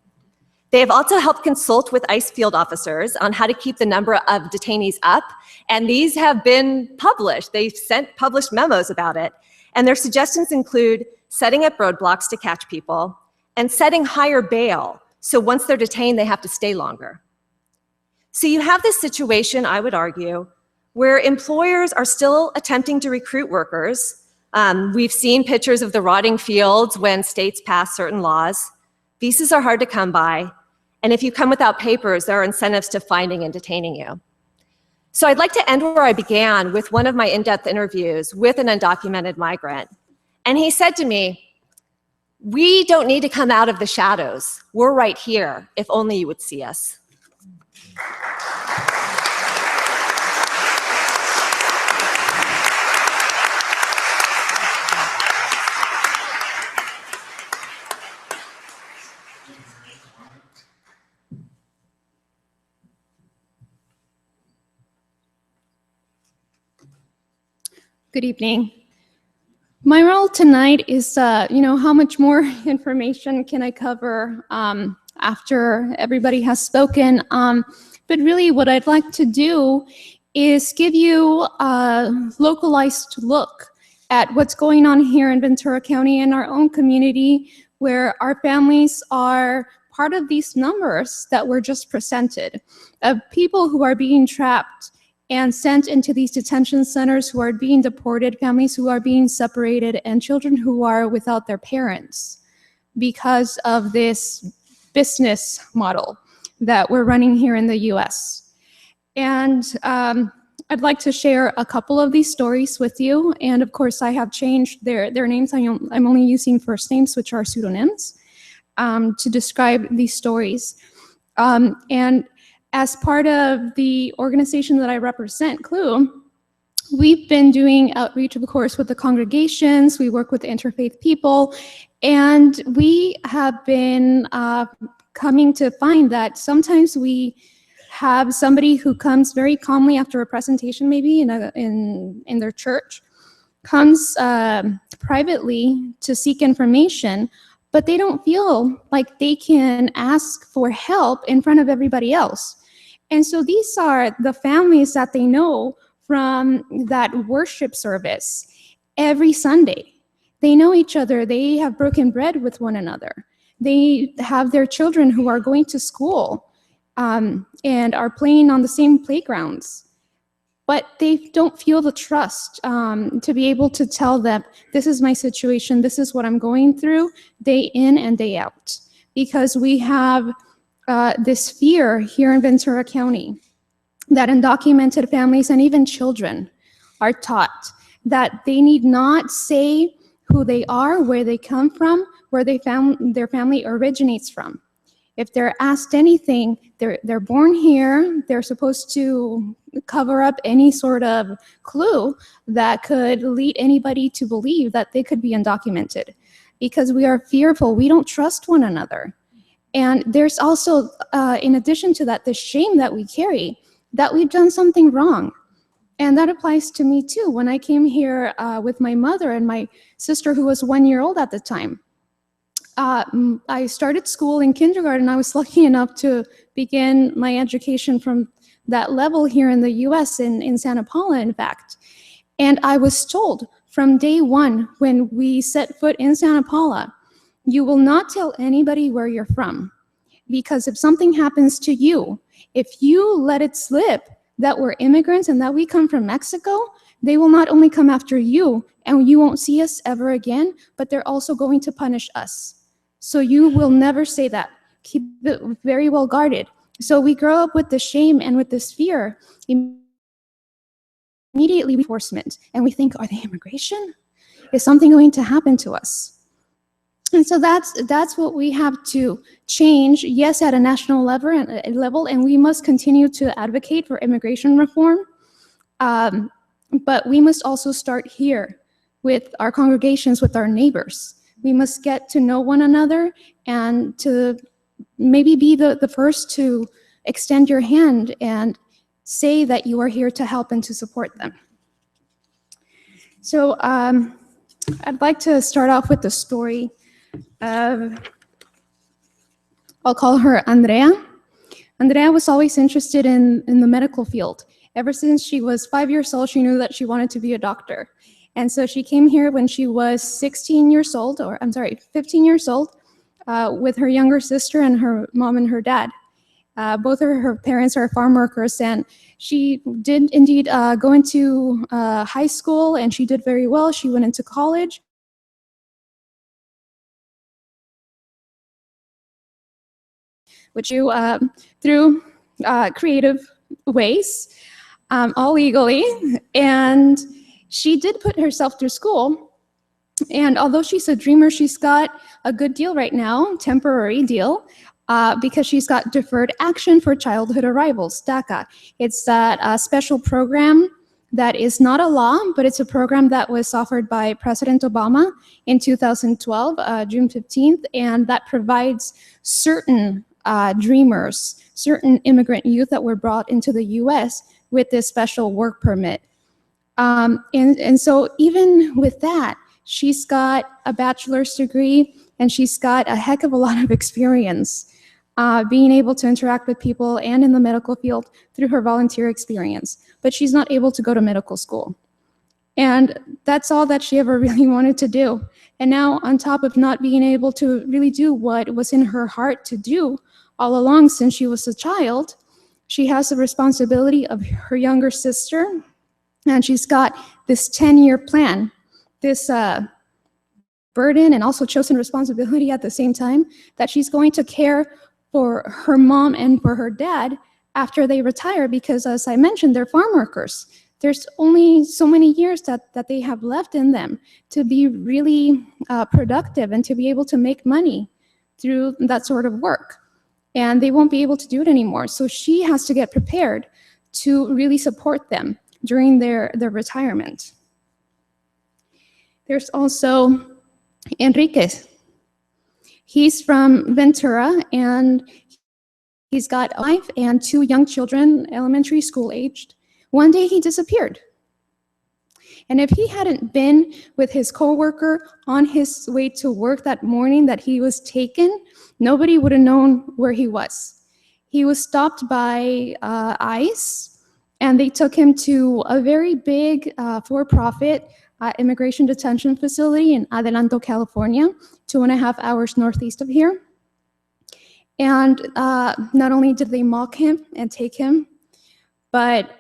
They have also helped consult with ICE field officers on how to keep the number of detainees up, and these have been published. They've sent published memos about it. And their suggestions include setting up roadblocks to catch people and setting higher bail, so once they're detained, they have to stay longer. So you have this situation, I would argue, where employers are still attempting to recruit workers. We've seen pictures of the rotting fields when states pass certain laws. Visas are hard to come by. And if you come without papers, there are incentives to finding and detaining you. So I'd like to end where I began, with one of my in-depth interviews with an undocumented migrant. And he said to me, "We don't need to come out of the shadows. We're right here, if only you would see us." Good evening. My role tonight is, how much more information can I cover after everybody has spoken? But really what I'd like to do is give you a localized look at what's going on here in Ventura County in our own community, where our families are part of these numbers that were just presented, of people who are being trapped and sent into these detention centers, who are being deported, families who are being separated, and children who are without their parents because of this business model that we're running here in the US. And I'd like to share a couple of these stories with you. And of course, I have changed their names. I'm only using first names, which are pseudonyms, to describe these stories. And as part of the organization that I represent, CLU, we've been doing outreach, of course, with the congregations. We work with interfaith people, and we have been coming to find that sometimes we have somebody who comes very calmly after a presentation, maybe in their church, comes privately to seek information, but they don't feel like they can ask for help in front of everybody else. And so these are the families that they know from that worship service every Sunday. They know each other. They have broken bread with one another. They have their children who are going to school and are playing on the same playgrounds. But they don't feel the trust to be able to tell them, this is my situation, this is what I'm going through, day in and day out. Because we have this fear here in Ventura County that undocumented families and even children are taught that they need not say who they are, where they come from, where their family originates from. If they're asked anything, they're born here, they're supposed to cover up any sort of clue that could lead anybody to believe that they could be undocumented, because we are fearful, we don't trust one another. And there's also, in addition to that, the shame that we carry, that we've done something wrong. And that applies to me too. When I came here with my mother and my sister, who was 1 year old at the time, I started school in kindergarten. I was lucky enough to begin my education from that level here in the US, in Santa Paula, in fact. And I was told from day one, when we set foot in Santa Paula, you will not tell anybody where you're from, because if something happens to you, if you let it slip that we're immigrants and that we come from Mexico, they will not only come after you and you won't see us ever again, but they're also going to punish us. So you will never say that. Keep it very well guarded. So we grow up with the shame and with this fear. Immediately enforcement, and we think, are they immigration? Is something going to happen to us? And so that's what we have to change, yes, at a national level, and we must continue to advocate for immigration reform. But we must also start here with our congregations, with our neighbors. We must get to know one another and to maybe be the first to extend your hand and say that you are here to help and to support them. So I'd like to start off with the story of, I'll call her Andrea. Andrea was always interested in the medical field. Ever since she was 5 years old, she knew that she wanted to be a doctor. And so she came here when she was 15 years old, with her younger sister and her mom and her dad. Both of her parents are farm workers, and she did indeed go into high school, and she did very well. She went into college. Which you, through creative ways, all legally. And she did put herself through school. And although she's a dreamer, she's got a good deal right now, temporary deal, because she's got deferred action for childhood arrivals, DACA. It's that special program that is not a law, but it's a program that was offered by President Obama in 2012, June 15th, and that provides certain dreamers, certain immigrant youth that were brought into the US with this special work permit. And so even with that, she's got a bachelor's degree and she's got a heck of a lot of experience being able to interact with people and in the medical field through her volunteer experience. But she's not able to go to medical school. And that's all that she ever really wanted to do. And now, on top of not being able to really do what was in her heart to do all along since she was a child, she has the responsibility of her younger sister, and she's got this 10-year plan, this burden and also chosen responsibility at the same time, that she's going to care for her mom and for her dad after they retire, because as I mentioned, they're farm workers. There's only so many years that they have left in them to be really productive and to be able to make money through that sort of work. And they won't be able to do it anymore. So she has to get prepared to really support them during their retirement. There's also Enrique. He's from Ventura, and he's got a wife and 2 young children, elementary school aged. One day he disappeared. And if he hadn't been with his coworker on his way to work that morning that he was taken, nobody would have known where he was. He was stopped by ICE, and they took him to a very big for-profit immigration detention facility in Adelanto, California, 2.5 hours northeast of here. And not only did they mock him and take him, but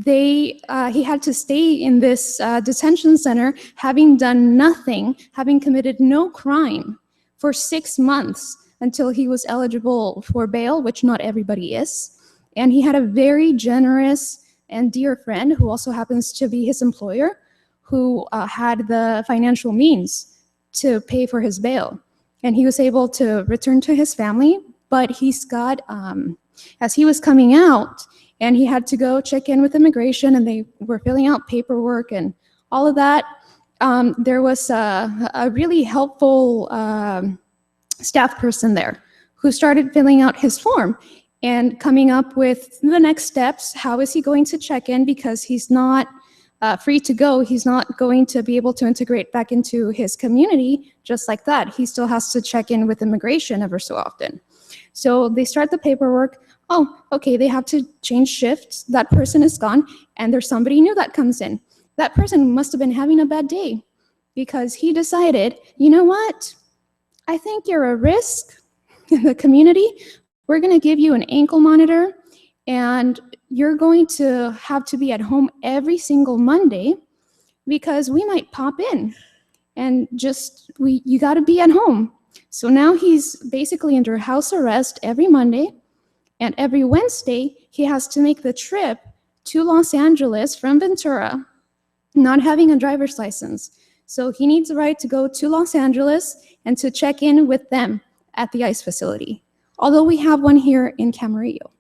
he had to stay in this detention center, having done nothing, having committed no crime, for 6 months until he was eligible for bail, which not everybody is. And he had a very generous and dear friend who also happens to be his employer, who had the financial means to pay for his bail. And he was able to return to his family, but he's got, as he was coming out, and he had to go check in with immigration, and they were filling out paperwork and all of that. There was a really helpful staff person there who started filling out his form and coming up with the next steps. How is he going to check in? Because he's not free to go. He's not going to be able to integrate back into his community just like that. He still has to check in with immigration ever so often. So they start the paperwork. Oh, okay, they have to change shifts. That person is gone, and there's somebody new that comes in. That person must have been having a bad day because he decided, you know what? I think you're a risk in the community. We're going to give you an ankle monitor, and you're going to have to be at home every single Monday because we might pop in, and you got to be at home. So now he's basically under house arrest every Monday. And every Wednesday, he has to make the trip to Los Angeles from Ventura, not having a driver's license. So he needs a ride to go to Los Angeles and to check in with them at the ICE facility, although we have one here in Camarillo.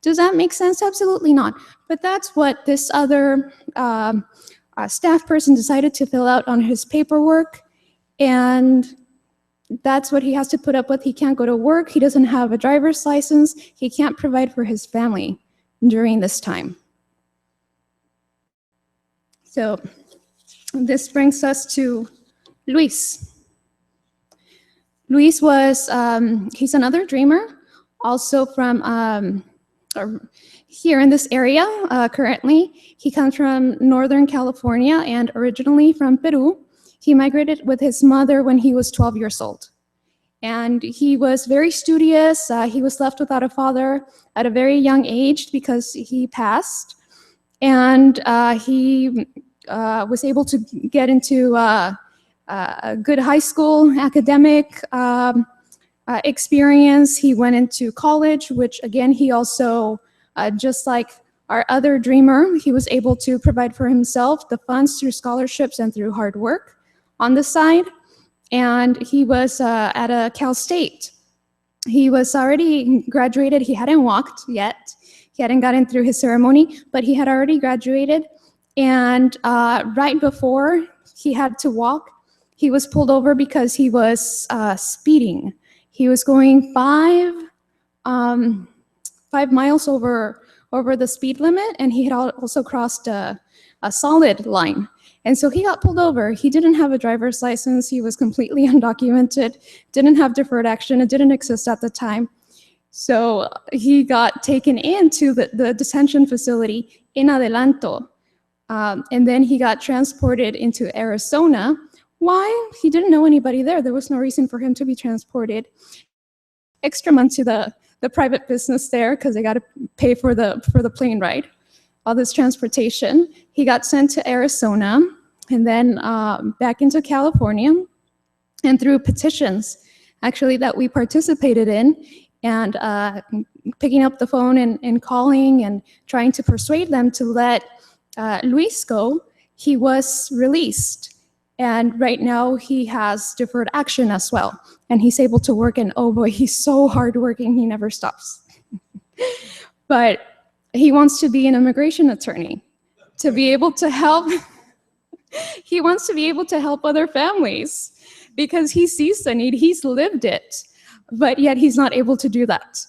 Does that make sense? Absolutely not. But that's what this other staff person decided to fill out on his paperwork. And that's what he has to put up with. He can't go to work. He doesn't have a driver's license. He can't provide for his family during this time. So this brings us to Luis. Luis was, he's another dreamer, also from here in this area currently. He comes from Northern California and originally from Peru. He migrated with his mother when he was 12 years old. And he was very studious. He was left without a father at a very young age because he passed. And he was able to get into a good high school academic experience. He went into college, which again, he also, just like our other dreamer, he was able to provide for himself the funds through scholarships and through hard work on the side. And he was at a Cal State. He was already graduated. He hadn't walked yet. He hadn't gotten through his ceremony, but he had already graduated. And right before he had to walk, he was pulled over because he was speeding. He was going 5 miles over the speed limit, and he had also crossed a solid line. And so he got pulled over. He didn't have a driver's license. He was completely undocumented, didn't have deferred action. It didn't exist at the time. So he got taken into the detention facility in Adelanto. And then he got transported into Arizona. Why? He didn't know anybody there. There was no reason for him to be transported extra month to the private business there because they got to pay for the plane ride, all this transportation. He got sent to Arizona and then back into California, and through petitions actually that we participated in, and picking up the phone and calling and trying to persuade them to let Luis go, he was released. And right now he has deferred action as well. And he's able to work, and oh boy, he's so hardworking, he never stops. But he wants to be an immigration attorney, to be able to help. He wants to be able to help other families because he sees the need, he's lived it, but yet he's not able to do that.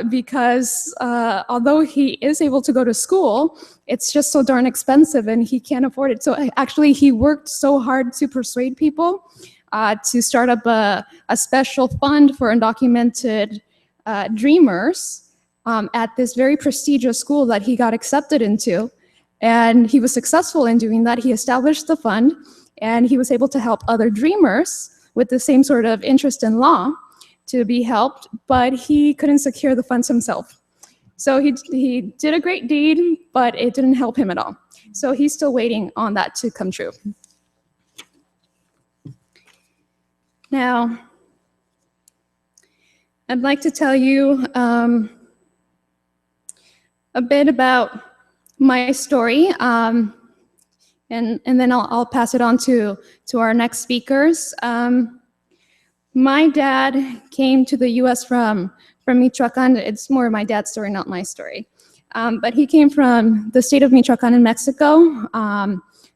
Because although he is able to go to school, it's just so darn expensive and he can't afford it. So actually he worked so hard to persuade people to start up a special fund for undocumented dreamers at this very prestigious school that he got accepted into. And he was successful in doing that. He established the fund and he was able to help other dreamers with the same sort of interest in law to be helped, but he couldn't secure the funds himself. So he did a great deed, but it didn't help him at all. So he's still waiting on that to come true. Now, I'd like to tell you a bit about my story, and then I'll pass it on to our next speakers. My dad came to the U.S. from Michoacan. It's more my dad's story, not my story. But he came from the state of Michoacan in Mexico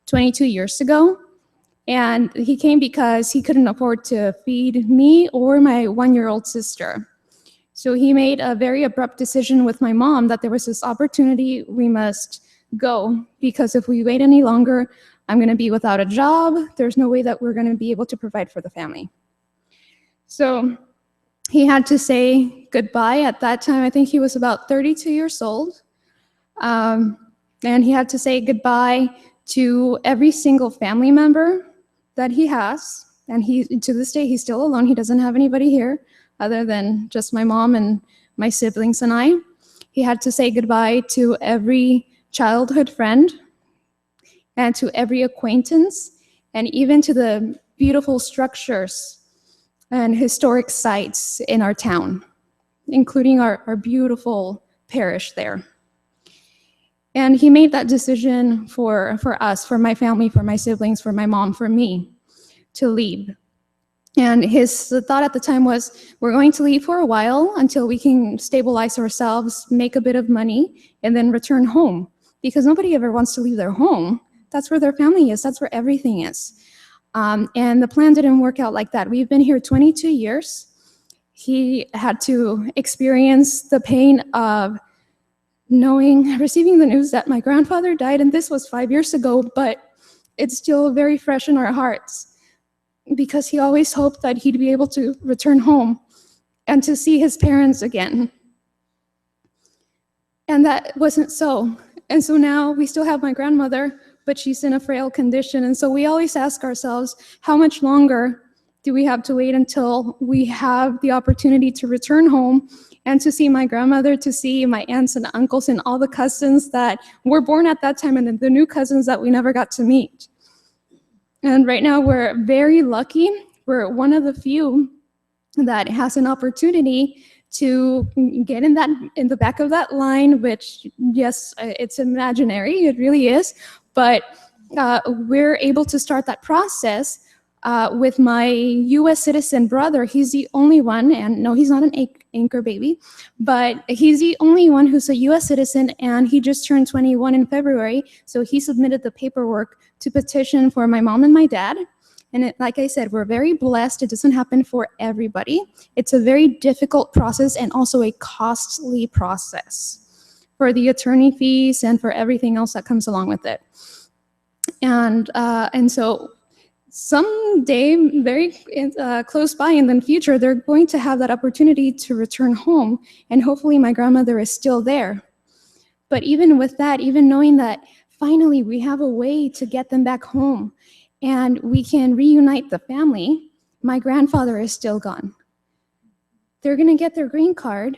22 years ago. And he came because he couldn't afford to feed me or my 1-year-old sister. So he made a very abrupt decision with my mom that there was this opportunity, we must go, because if we wait any longer, I'm going to be without a job. There's no way that we're going to be able to provide for the family. So he had to say goodbye. At that time, I think he was about 32 years old. And he had to say goodbye to every single family member that he has. And to this day, he's still alone. He doesn't have anybody here other than just my mom and my siblings and I. He had to say goodbye to every childhood friend and to every acquaintance, and even to the beautiful structures and historic sites in our town, including our beautiful parish there. And he made that decision for us, for my family, for my siblings, for my mom, for me, to leave. And the thought at the time was, we're going to leave for a while until we can stabilize ourselves, make a bit of money, and then return home. Because nobody ever wants to leave their home. That's where their family is. That's where everything is. And the plan didn't work out like that. We've been here 22 years. He had to experience the pain of receiving the news that my grandfather died, and this was 5 years ago, but it's still very fresh in our hearts because he always hoped that he'd be able to return home and to see his parents again. And that wasn't so. And so now we still have my grandmother, but she's in a frail condition. And so we always ask ourselves, how much longer do we have to wait until we have the opportunity to return home and to see my grandmother, to see my aunts and uncles and all the cousins that were born at that time and the new cousins that we never got to meet. And right now we're very lucky. We're one of the few that has an opportunity to get in the back of that line, which, yes, it's imaginary, it really is, but we're able to start that process with my US citizen brother. He's the only one, and no, he's not an anchor baby, but he's the only one who's a US citizen, and he just turned 21 in February, so he submitted the paperwork to petition for my mom and my dad. And like I said, we're very blessed. It doesn't happen for everybody. It's a very difficult process and also a costly process for the attorney fees and for everything else that comes along with it. And so someday, very close by in the future, they're going to have that opportunity to return home. And hopefully my grandmother is still there. But even with that, even knowing that finally we have a way to get them back home, and we can reunite the family, my grandfather is still gone. They're gonna get their green card.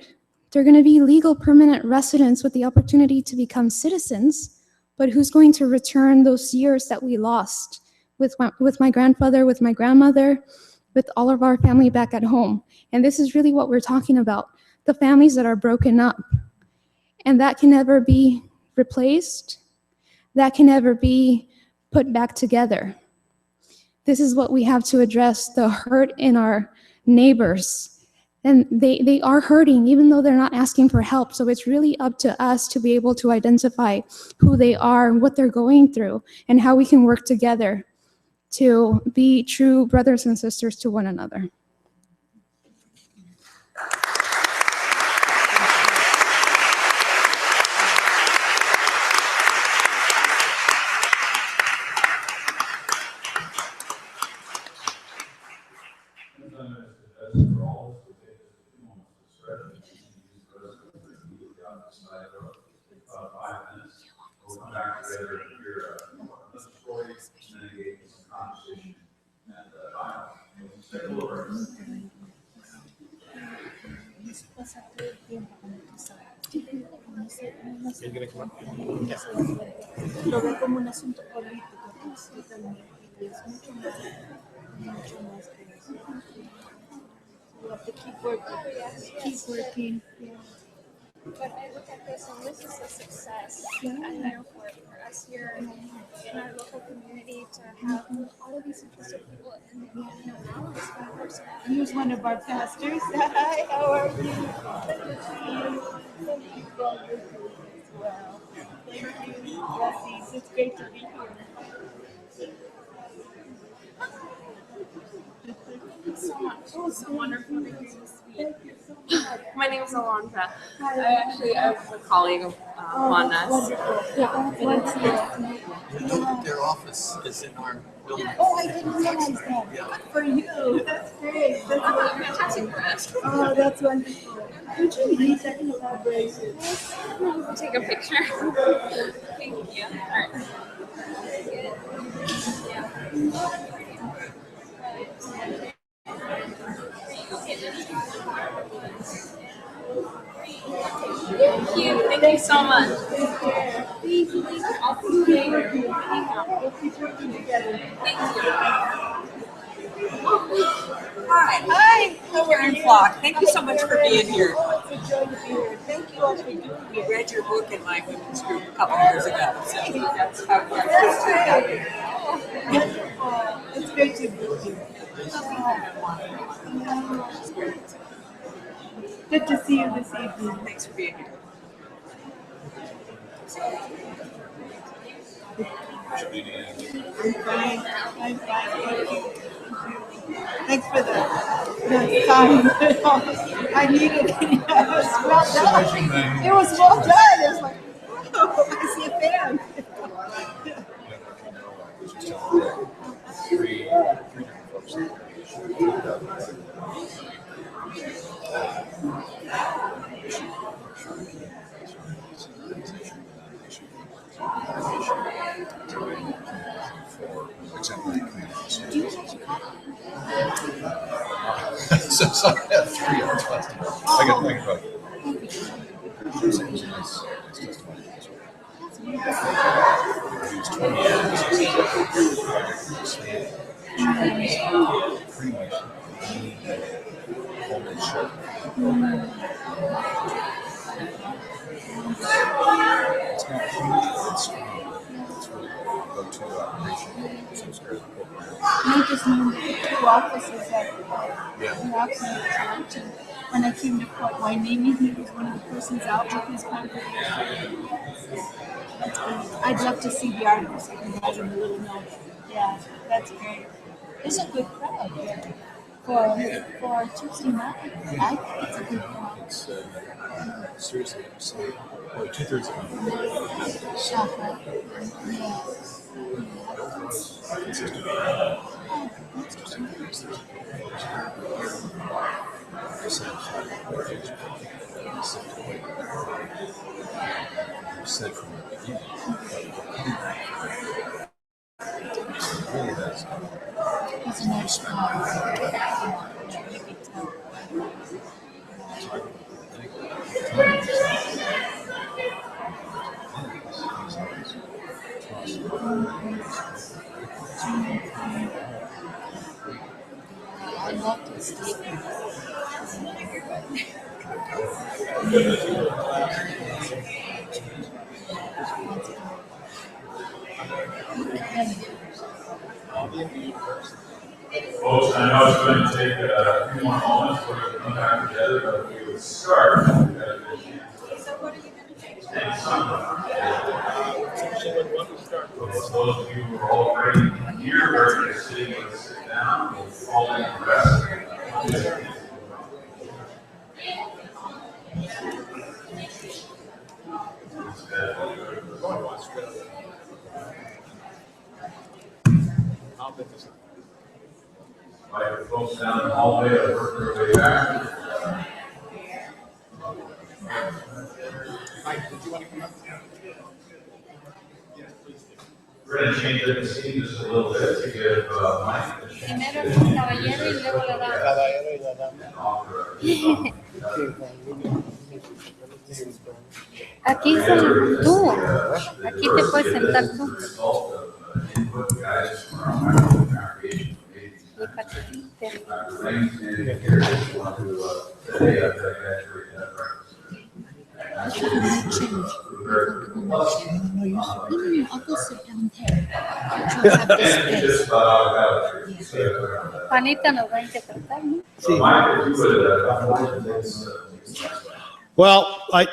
They're gonna be legal permanent residents with the opportunity to become citizens, but who's going to return those years that we lost with my grandfather, with my grandmother, with all of our family back at home? And this is really what we're talking about, the families that are broken up. And that can never be replaced. That can never be put back together. This is what we have to address, the hurt in our neighbors. And they are hurting, even though they're not asking for help. So it's really up to us to be able to identify who they are, what they're going through, and how we can work together to be true brothers and sisters to one another. Lo ve como un asunto político, totalmente. Es mucho más que eso. You have to keep working. Yeah. But I look at this, and this is a success. I know for us here in our local community to have all of these interested people and now it's one person. Here's one of our pastors. Hi, how are you? Thank you for all your food as well. Thank you. Blessings. It's great to be here. Thank you so much. It was so wonderful to hear you speak. Thank you so much. My name is Alondra. I was a colleague of Juana's. Their office is in our building. Oh, I didn't realize that. Yeah. For you. That's great. That's wonderful. Fantastic for us. Oh, that's wonderful. Could you read that collaboration? Take a picture. Thank you. All right. Thank you. Thank you so much. Please, I'll see you later. We'll keep working together. Thank you. Hi. Hi. How are Karen you? Flock. Thank you so much for being here. Oh, it's a joy to be here. Thank you all for doing We it. read your book in my women's group a couple years ago, so that's how our first turned out. Wonderful. It's great to meet you. Good to see you this evening. Thanks for being here. Should be the end. I'm fine. I'm fine. Thank you. Thanks for the time. I needed it. It was well done. It was well done. It was like, oh, I see a fan. So I have three on plastic. I got both. It was nice testimony. He was 20 years. Pretty much homemade shirt. It's not huge, but it's strong. It's really a go-to operation. So it's very important. I just knew two officers that and when I came to Port Hueneme, he was one of the persons out with his congregation. That's great. I'd love to see the articles. I can imagine the little note. Yeah, that's great. There's a good crowd here for Tuesday night. I think it's a good crowd. It's seriously, so, well, 2/3 of them. Shopper. Yeah. Said from the beginning, really that's It's a nice crowd. I love to sleep. Folks, I know it's going to take a few more moments for us to come back together, but we would start. For those of you who are already here, where you're sitting, let's sit down. We'll fall in the rest. Like the folks down the hallway that work their way back. We're going to change the scene just a little bit to give Mike a chance Aquí solo tú. Aquí te puedes sentar tú. Juanita nos va a interpretar, ¿no? Well, I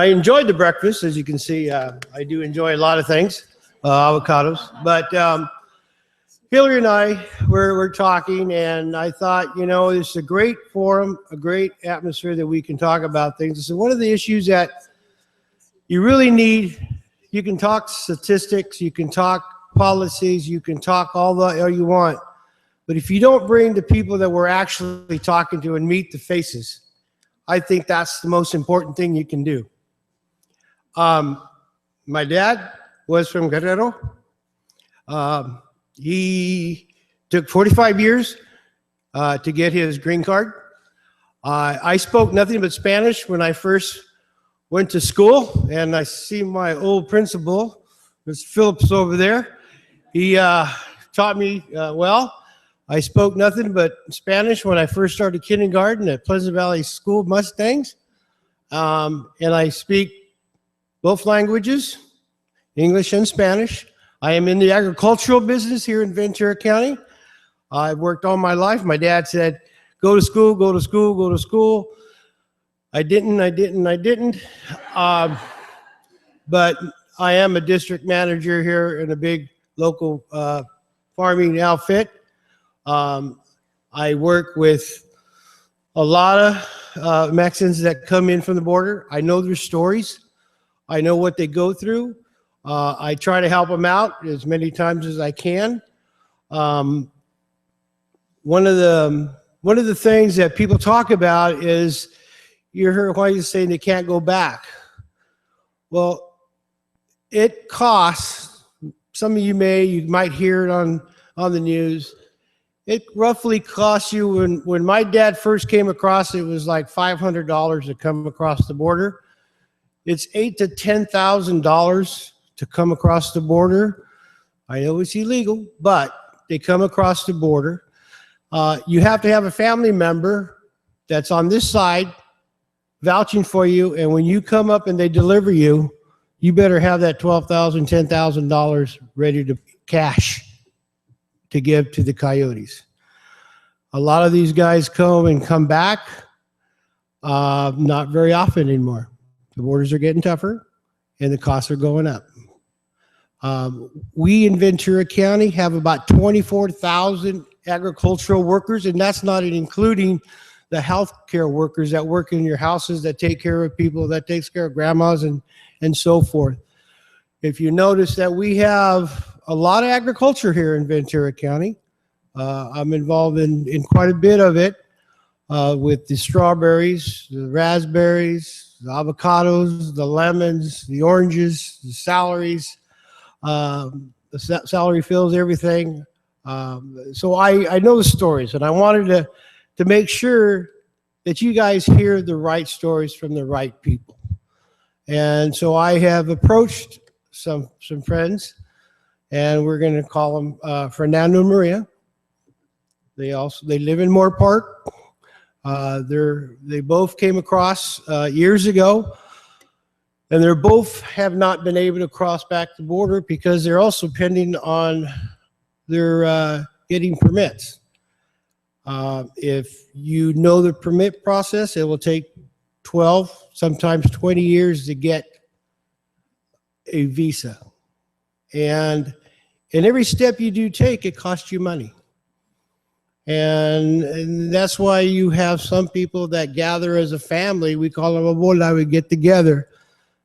enjoyed the breakfast. As you can see, I do enjoy a lot of things, avocados. But Hillary and I were talking, and I thought, you know, it's a great forum, a great atmosphere that we can talk about things. So one of the issues that you really need, you can talk statistics, you can talk policies, you can talk all you want. But if you don't bring the people that we're actually talking to and meet the faces, I think that's the most important thing you can do. My dad was from Guerrero. He took 45 years to get his green card. I spoke nothing but Spanish when I first went to school, and I see my old principal, Mr. Phillips over there. He taught me well. I spoke nothing but Spanish when I first started kindergarten at Pleasant Valley School Mustangs. And I speak both languages, English and Spanish. I am in the agricultural business here in Ventura County. I've worked all my life. My dad said, go to school, go to school, go to school. I didn't. But I am a district manager here in a big local farming outfit. I work with a lot of Mexicans that come in from the border. I know their stories. I know what they go through. I try to help them out as many times as I can. One of the things that people talk about is, you heard why you're saying they can't go back. Well, it costs, some of you might hear it on the news. It roughly costs you, when my dad first came across, it was like $500 to come across the border. It's $8,000 to $10,000 to come across the border. I know it's illegal, but they come across the border. You have to have a family member that's on this side vouching for you, and when you come up and they deliver you, you better have that $12,000, $10,000 ready to cash to give to the coyotes. A lot of these guys come back, not very often anymore. The borders are getting tougher and the costs are going up. We in Ventura County have about 24,000 agricultural workers, and that's not including the healthcare workers that work in your houses, that take care of people, that takes care of grandmas and so forth. If you notice that we have a lot of agriculture here in Ventura County, I'm involved in quite a bit of it, with the strawberries, the raspberries, the avocados, the lemons, the oranges, the celeries, the celery fills everything. So I know the stories, and I wanted to make sure that you guys hear the right stories from the right people. And so I have approached some friends, and we're going to call them Fernando and Maria. They live in Moore Park. They both came across years ago, and they both have not been able to cross back the border because they're also pending on their getting permits. If you know the permit process, it will take 12, sometimes 20 years to get a visa. And in every step you do take, it costs you money. And that's why you have some people that gather as a family. We call them a bola. We get together.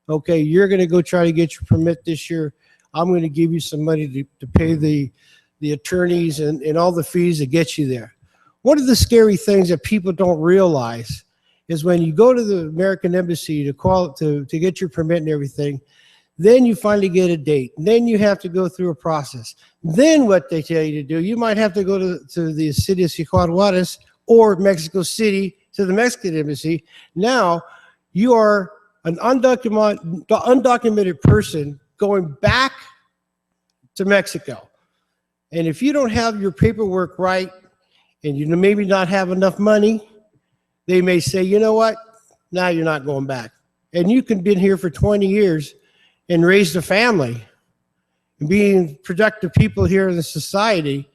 Okay, you're going to go try to get your permit this year. I'm going to give you some money to pay the attorneys and all the fees to get you there. One of the scary things that people don't realize is when you go to the American Embassy to get your permit and everything, then you finally get a date. Then you have to go through a process. Then what they tell you to do, you might have to go to the city of Ciudad Juarez or Mexico City to the Mexican Embassy. Now you are an undocumented person going back to Mexico. And if you don't have your paperwork right, and you maybe not have enough money, they may say, you know what, now you're not going back. And you can be here for 20 years and raise a family and being productive people here in the society,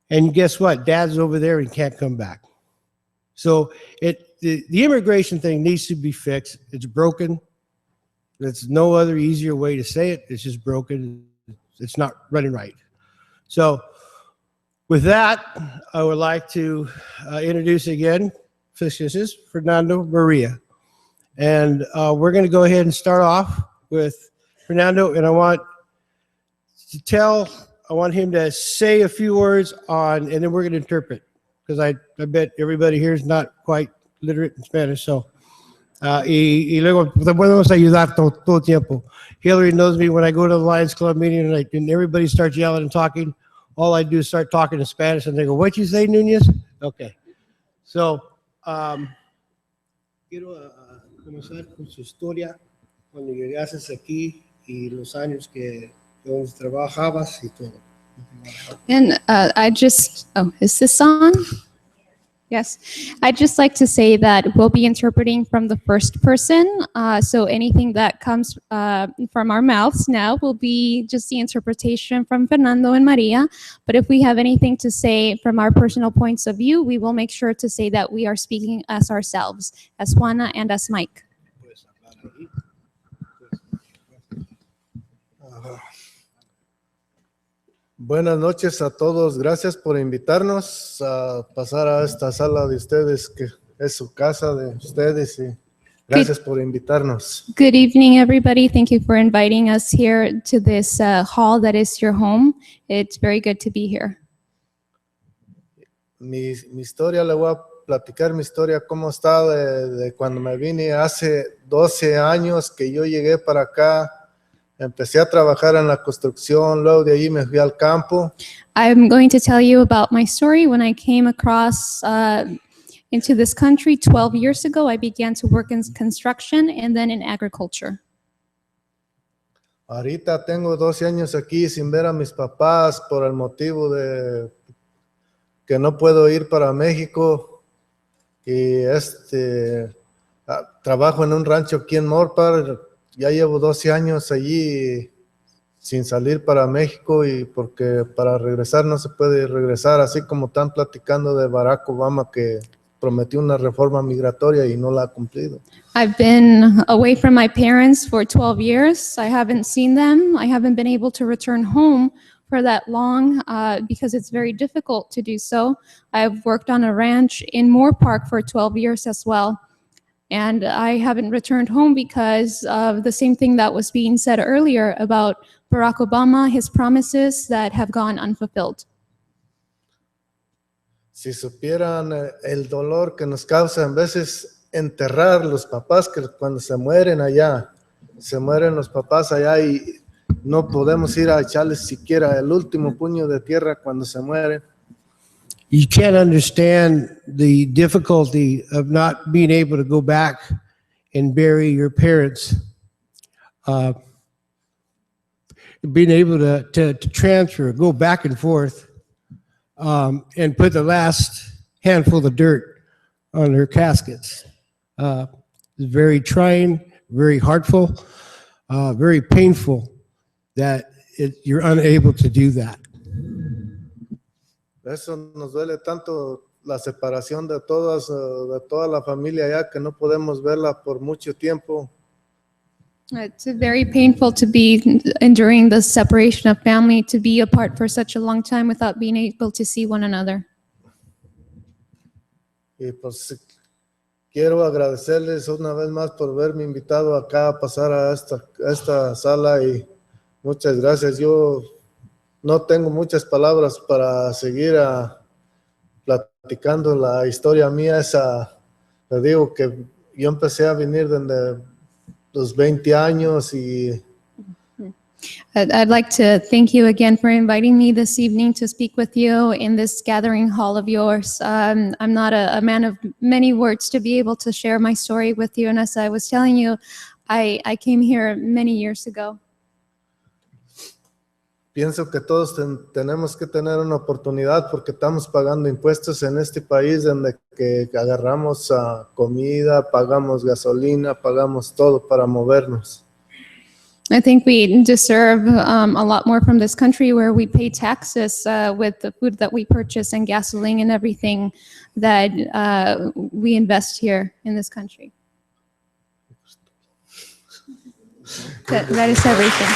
and guess what, dad's over there and can't come back. So the immigration thing needs to be fixed. It's broken. There's no other easier way to say it. It's just broken. It's not running right. So with that, I would like to introduce again, this is Fernando Maria. And we're going to go ahead and start off with Fernando, and I want him to say a few words on, and then we're going to interpret, because I bet everybody here is not quite literate in Spanish. So, y luego te podemos ayudar todo el tiempo. Hillary knows me when I go to the Lions Club meeting and everybody starts yelling and talking. All I do is start talking in Spanish, and they go, "What you say, Nunez?" Okay. So, quiero comenzar con su historia cuando llegaste aquí y los años que donde trabajabas y todo. And is this on? Yes. I'd just like to say that we'll be interpreting from the first person. So anything that comes from our mouths now will be just the interpretation from Fernando and Maria. But if we have anything to say from our personal points of view, we will make sure to say that we are speaking as ourselves, as Juana and as Mike. Buenas noches a todos. Gracias por invitarnos a pasar a esta sala de ustedes, que es su casa de ustedes. Y gracias por invitarnos. Good evening, everybody. Thank you for inviting us here to this hall that is your home. It's very good to be here. Mi historia, le voy a platicar mi historia, cómo está de cuando me vine hace 12 años que yo llegué para acá. Empecé a trabajar en la construcción, luego de allí me fui al campo. I'm going to tell you about my story. When I came across into this country 12 years ago, I began to work in construction and then in agriculture. Ahorita tengo 12 años aquí sin ver a mis papás por el motivo de que no puedo ir para México. Y trabajo en un rancho aquí en Morpar. Ya llevo 12 años allí sin salir para México, y porque para regresar no se puede regresar, así como están platicando de Barack Obama, que prometió una reforma migratoria y no la ha cumplido. I've been away from my parents for 12 years. I haven't seen them. I haven't been able to return home for that long because it's very difficult to do so. I've worked on a ranch in Moore Park for 12 years as well. And I haven't returned home because of the same thing that was being said earlier about Barack Obama, his promises that have gone unfulfilled. Si supieran el dolor que nos causa en veces enterrar los papás, que cuando se mueren allá, se mueren los papás allá y no podemos ir a echarles siquiera el último puño de tierra cuando se mueren. You can't understand the difficulty of not being able to go back and bury your parents. Being able to transfer, go back and forth, and put the last handful of dirt on their caskets. It's very trying, very heartful, very painful that you're unable to do that. Eso nos duele tanto, la separación de toda la familia allá, que no podemos verla por mucho tiempo. It's very painful to be enduring the separation of family, to be apart for such a long time without being able to see one another. Y pues quiero agradecerles una vez más por haberme invitado acá a pasar a esta sala, y muchas gracias. Yo no tengo muchas palabras para seguir platicando la historia mía. Le digo que yo empecé a venir desde los 20 años y I'd like to thank you again for inviting me this evening to speak with you in this gathering hall of yours. I'm not a man of many words to be able to share my story with you. And as I was telling you, I came here many years ago. pienso que todos tenemos que tener una oportunidad, porque estamos pagando impuestos en este país donde que agarramos comida, pagamos gasolina, pagamos todo para movernos. I think we deserve a lot more from this country, where we pay taxes with the food that we purchase and gasoline and everything that we invest here in this country. That is everything.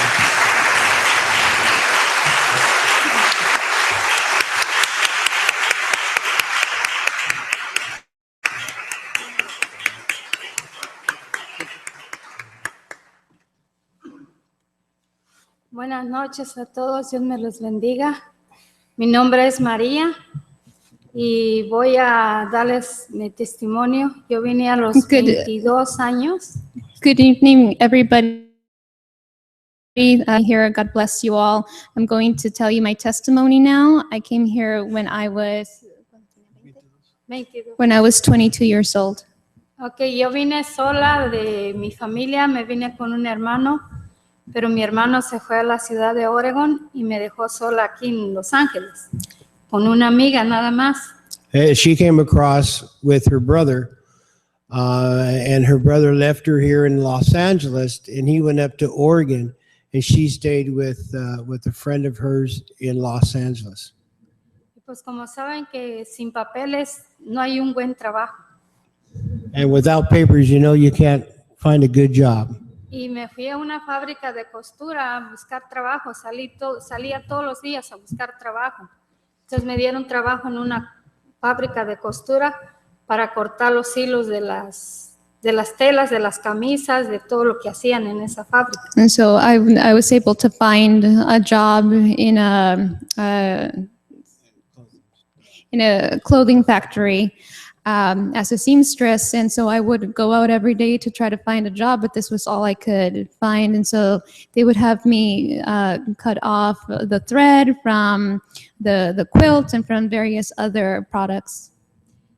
Buenas noches a todos, Dios me los bendiga. Mi nombre es María y voy a darles mi testimonio. Yo vine a los 22 años. Good evening, everybody. Here, God bless you all. I'm going to tell you my testimony now. I came here when I was 22 years old. Okay, yo vine sola de mi familia, me vine con un hermano. Pero mi hermano se fue a la ciudad de Oregon y me dejó sola aquí en Los Ángeles, con una amiga nada más. She came across with her brother, and her brother left her here in Los Angeles, and he went up to Oregon, and she stayed with a friend of hers in Los Angeles. Pues como saben que sin papeles no hay un buen trabajo. And without papers, you know, you can't find a good job. Y me fui a una fábrica de costura a buscar trabajo. Salía todos los días a buscar trabajo. Entonces me dieron trabajo en una fábrica de costura para cortar los hilos de las telas, de las camisas, de todo lo que hacían en esa fábrica. And so I was able to find a job in a clothing factory as a seamstress. And so I would go out every day to try to find a job, but this was all I could find. And so they would have me cut off the thread from the quilts and from various other products.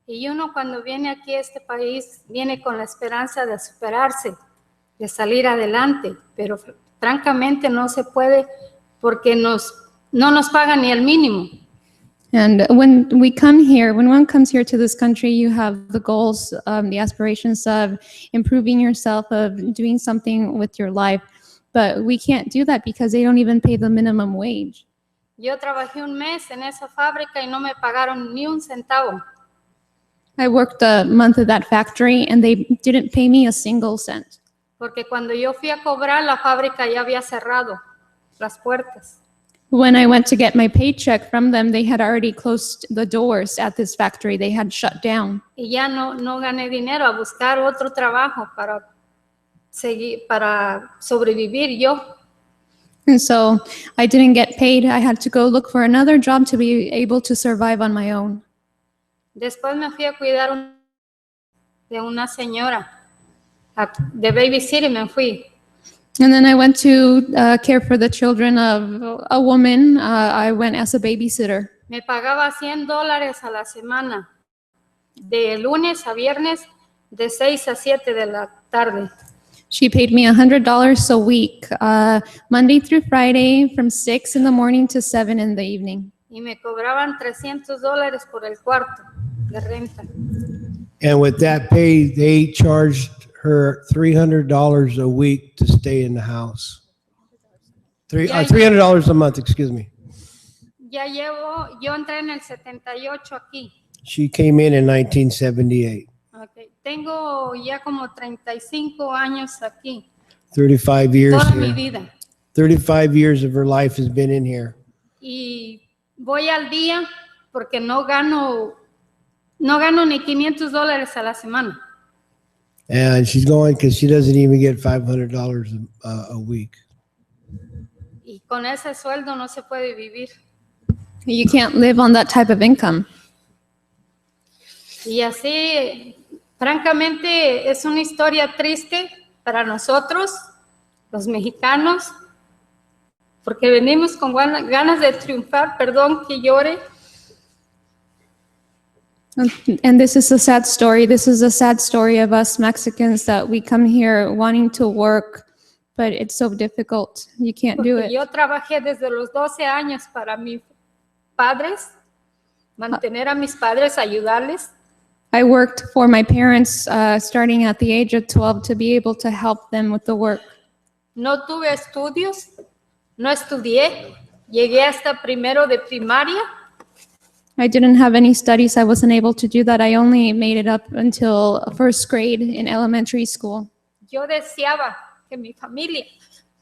Y uno cuando viene aquí a este país, viene con la esperanza de superarse, de salir adelante, pero francamente no se puede porque no nos pagan ni el mínimo. And when one comes here to this country, you have the goals, the aspirations of improving yourself, of doing something with your life, but we can't do that because they don't even pay the minimum wage. Yo trabajé un mes en esa fábrica y no me pagaron ni un centavo. I worked a month at that factory and they didn't pay me a single cent. Porque cuando yo fui a cobrar, la fábrica ya había cerrado las puertas. When I went to get my paycheck from them, they had already closed the doors at this factory. They had shut down. Y ya no gané dinero, a buscar otro trabajo para sobrevivir yo. And so I didn't get paid. I had to go look for another job to be able to survive on my own. Después me fui a cuidar de una señora, de babysitting me fui. And then I went to care for the children of a woman. I went as a babysitter. Me pagaba $100 a la semana, de lunes a viernes, de 6 a 7 de la tarde. She paid me $100 a week, Monday through Friday, from 6 in the morning to 7 in the evening. Y me cobraban $300 por el cuarto de renta. And with that pay, they charged her $300 a week to stay in the house. $300 a month, excuse me. Yo entré en el 78 aquí. She came in 1978. Okay. Tengo ya como 35 años aquí. 35 years Toda here. mi vida. 35 years of her life has been in here. Y voy al día porque no gano ni $500 a la semana. And she's going because she doesn't even get $500 a week. Y con ese sueldo no se puede vivir. You can't live on that type of income. Y así, francamente, es una historia triste para nosotros, los mexicanos, porque venimos con ganas de triunfar, perdón que llore. And this is a sad story. This is a sad story of us Mexicans that we come here wanting to work, but it's so difficult. You can't do it. Yo trabajé desde los 12 años para mis padres, mantener a mis padres, ayudarles. I worked for my parents starting at the age of 12 to be able to help them with the work. No tuve estudios, no estudié, llegué hasta primero de primaria. I didn't have any studies. I wasn't able to do that. I only made it up until first grade in elementary school. Yo deseaba que mi familia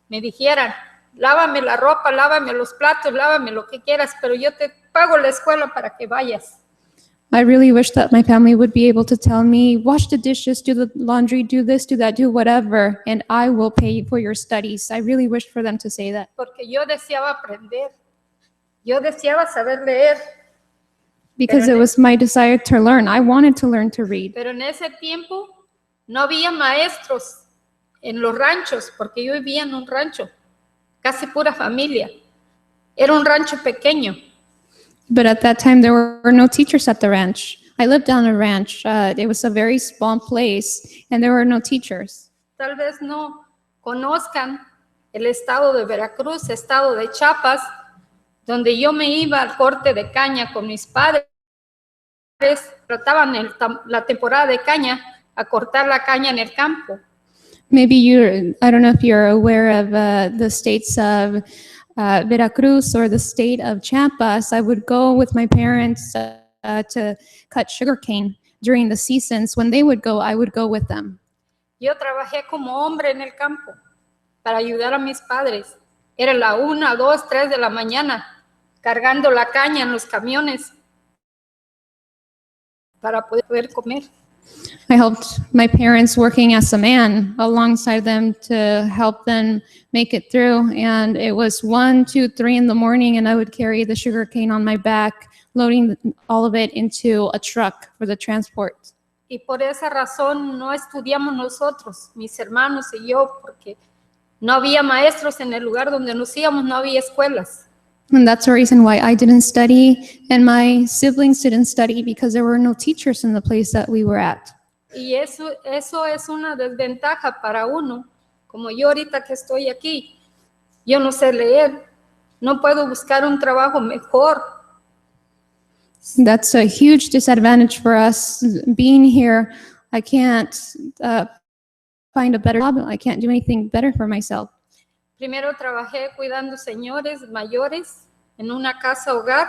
me dijeran, lávame la ropa, lávame los platos, lávame lo que quieras, pero yo te pago la escuela para que vayas. I really wish that my family would be able to tell me, wash the dishes, do the laundry, do this, do that, do whatever, and I will pay for your studies. I really wished for them to say that. Porque yo deseaba aprender. Yo deseaba saber leer. Because it was my desire to learn. I wanted to learn to read. Pero en ese tiempo no había maestros en los ranchos, porque yo vivía en un rancho, casi pura familia. Era un rancho pequeño. But at that time, there were no teachers at the ranch. I lived on a ranch. It was a very small place, and there were no teachers. Tal vez no conozcan el estado de Veracruz, estado de Chiapas, donde yo me iba al corte de caña con mis padres. Trataban la temporada de caña a cortar la caña en el campo. Maybe I don't know if you're aware of the states of Veracruz or the state of Chiapas. I would go with my parents to cut sugarcane during the seasons. When they would go, I would go with them. Yo trabajé como hombre en el campo para ayudar a mis padres. Era la 1, 2, 3 de la mañana, cargando la caña en los camiones para poder comer. I helped my parents working as a man alongside them to help them make it through. And it was 1, 2, 3 in the morning, and I would carry the sugar cane on my back, loading all of it into a truck for the transport. Y por esa razón no estudiamos nosotros, mis hermanos y yo, porque no había maestros en el lugar donde nos íbamos, no había escuelas. And that's the reason why I didn't study and my siblings didn't study, because there were no teachers in the place that we were at. Y eso es una desventaja para uno. Como yo ahorita que estoy aquí, yo no sé leer, no puedo buscar un trabajo mejor. That's a huge disadvantage for us. Being here, I can't find a better job. I can't do anything better for myself. Primero trabajé cuidando señores mayores en una casa hogar,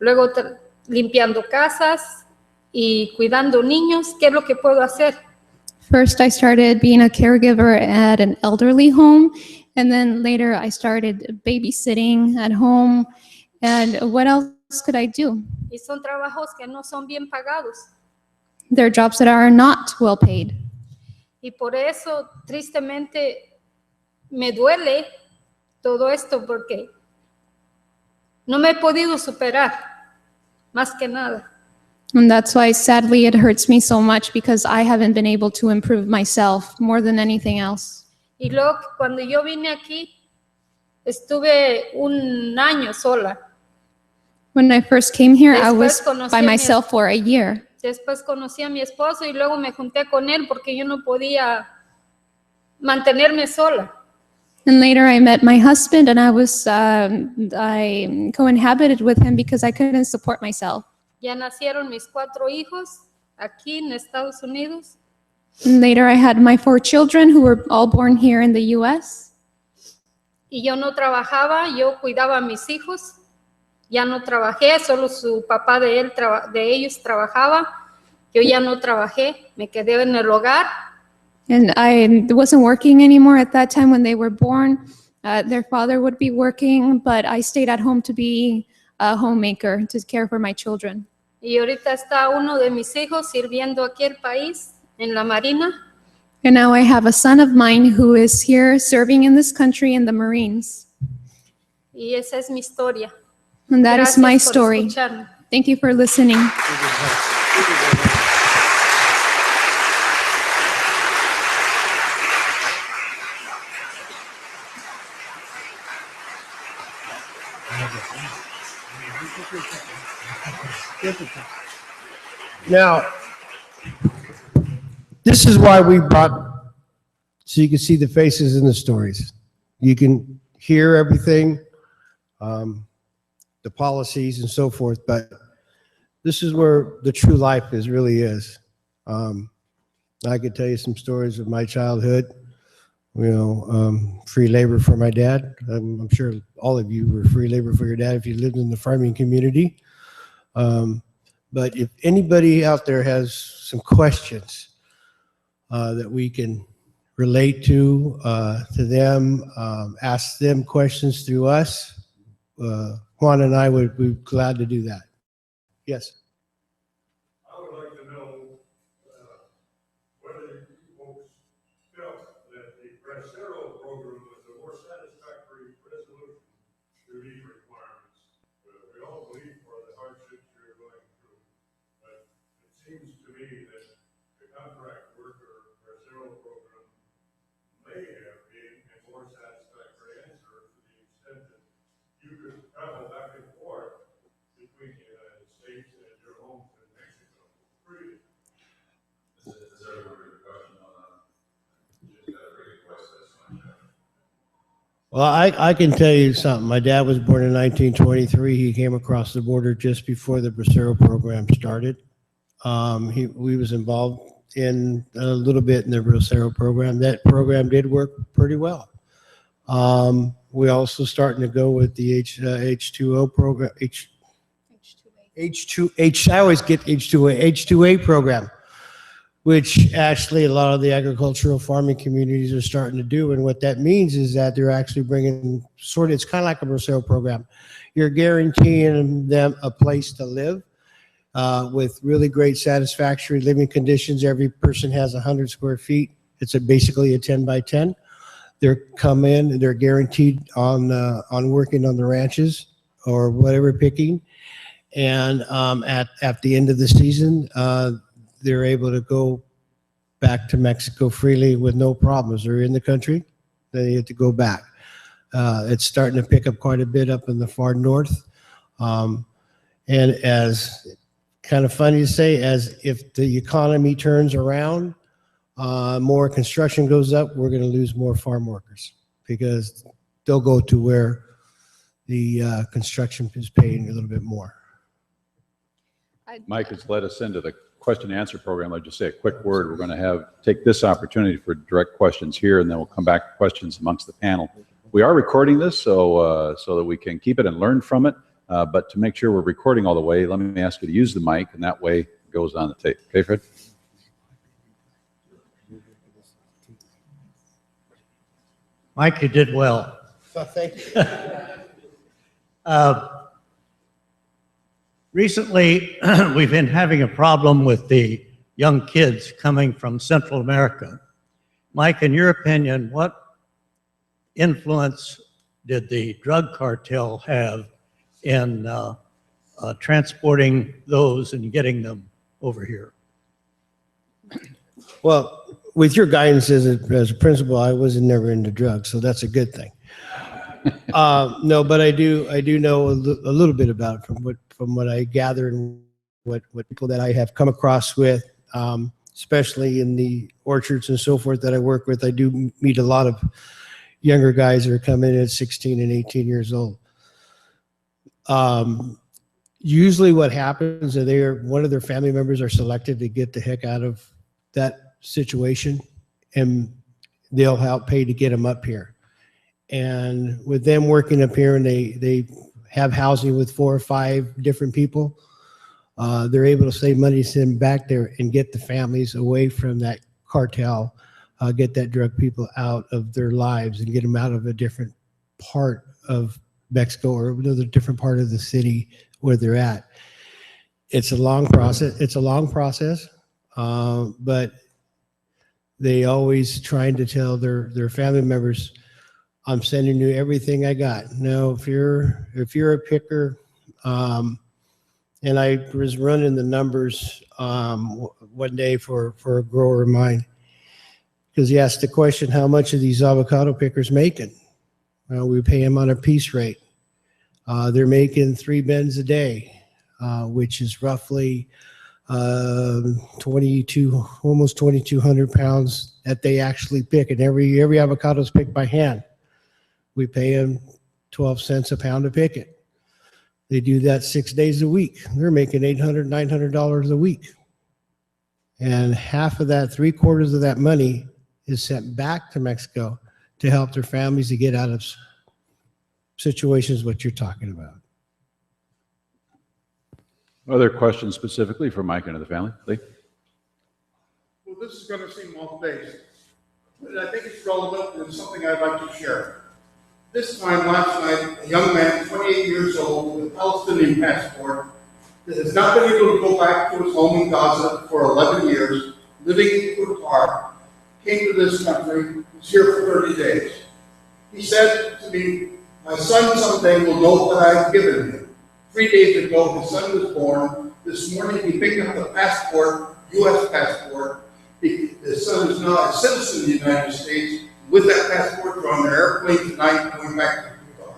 luego limpiando casas y cuidando niños. ¿Qué es lo que puedo hacer? First, I started being a caregiver at an elderly home, and then later I started babysitting at home. And what else could I do? Y son trabajos que no son bien pagados. There are jobs that are not well paid. Y por eso, tristemente, me duele todo esto porque no me he podido superar, más que nada. And that's why, sadly, it hurts me so much, because I haven't been able to improve myself more than anything else. Y luego, cuando yo vine aquí, estuve 1 año sola. When I first came here, I Después was conocí by a mi myself for a year. Después conocí a mi esposo y luego me junté con él porque yo no podía mantenerme sola. And later I met my husband, and I co-inhabited with him because I couldn't support myself. Ya nacieron mis 4 hijos aquí en Estados Unidos. And later I had my 4 children who were all born here in the U.S. Y yo no trabajaba, yo cuidaba a mis hijos. Ya no trabajé, solo su papá de ellos trabajaba. Yo ya no trabajé, me quedé en el hogar. And I wasn't working anymore at that time when they were born. Their father would be working, but I stayed at home to be a homemaker, to care for my children. Y ahorita está uno de mis hijos sirviendo aquí el país, en la Marina. And now I have a son of mine who is here serving in this country in the Marines. Y esa es mi historia. And that is my Gracias por story. escucharme. Thank you for listening. Now, this is why we brought, so you can see the faces in the stories. You can hear everything, the policies and so forth, but this is where the true life really is. I could tell you some stories of my childhood, free labor for my dad. I'm sure all of you were free labor for your dad if you lived in the farming community. But if anybody out there has some questions that we can relate to them, ask them questions through us, Juan and I would be glad to do that. Yes. I would like to know whether you folks felt that the Bracero program was a more satisfactory resolution to these requirements. We all believe for the hardships you're going through, but it seems to me that the contract worker Bracero program may have been a more satisfactory answer to the extent that you could travel back and forth between the United States and your home in Mexico freely. Is there a question on that? You just got a request that's not. Well, I can tell you something. My dad was born in 1923. He came across the border just before the Bracero program started. We was involved in a little bit in the Bracero program. That program did work pretty well. We also starting to go with the H2O program. I always get H2A program. which actually a lot of the agricultural farming communities are starting to do. And what that means is that they're actually bringing it's kind of like a Bracero program. You're guaranteeing them a place to live with really great satisfactory living conditions. Every person has 100 square feet. It's basically a 10 by 10. They're come in, they're guaranteed on working on the ranches or whatever picking. And at the end of the season, they're able to go back to Mexico freely with no problems. They're in the country, then they have to go back. It's starting to pick up quite a bit up in the far north. And as kind of funny to say, as if the economy turns around, more construction goes up, we're going to lose more farm workers because they'll go to where the construction is paying a little bit more. Mike has led us into the question and answer program. I'll just say a quick word. We're going to take this opportunity for direct questions here, and then we'll come back to questions amongst the panel. We are recording this so that we can keep it and learn from it. But to make sure we're recording all the way, let me ask you to use the mic, and that way it goes on the tape. Okay, Fred? Mike, you did well. Thank you. Recently, we've been having a problem with the young kids coming from Central America. Mike, in your opinion, what influence did the drug cartel have in transporting those and getting them over here? Well, with your guidance as a principal, I wasn't never into drugs, so that's a good thing. No, but I do know a little bit about it from what I gather and what people that I have come across with, especially in the orchards and so forth that I work with. I do meet a lot of younger guys that are coming in at 16 and 18 years old. Usually what happens is one of their family members are selected to get the heck out of that situation, and they'll help pay to get them up here. And with them working up here and they have housing with 4 or 5 different people, they're able to save money, send them back there and get the families away from that cartel, get that drug people out of their lives and get them out of a different part of Mexico or another different part of the city where they're at. It's a long process. But they always trying to tell their family members, I'm sending you everything I got. Now, if you're a picker, and I was running the numbers one day for a grower of mine, because he asked the question, how much are these avocado pickers making? Well, we pay them on a piece rate. They're making 3 bins a day, which is roughly almost 2,200 pounds that they actually pick, and every avocado is picked by hand. We pay them 12 cents a pound to pick it. They do that 6 days a week. They're making $800, $900 a week. And half of that, 3/4 of that money is sent back to Mexico to help their families to get out of situations what you're talking about. Other questions specifically for Mike and the family? Lee? Well, this is going to seem off-base, but I think it's relevant and something I'd like to share. This time last night, a young man, 28 years old, with a Palestinian passport, that has not been able to go back to his home in Gaza for 11 years, living in Qatar, came to this country, was here for 30 days. He said to me, my son someday will know what I've given him. 3 days ago, his son was born. This morning, he picked up the passport, U.S. passport. His son is now a citizen of the United States. With that passport, they're on their airplane tonight going back to Qatar.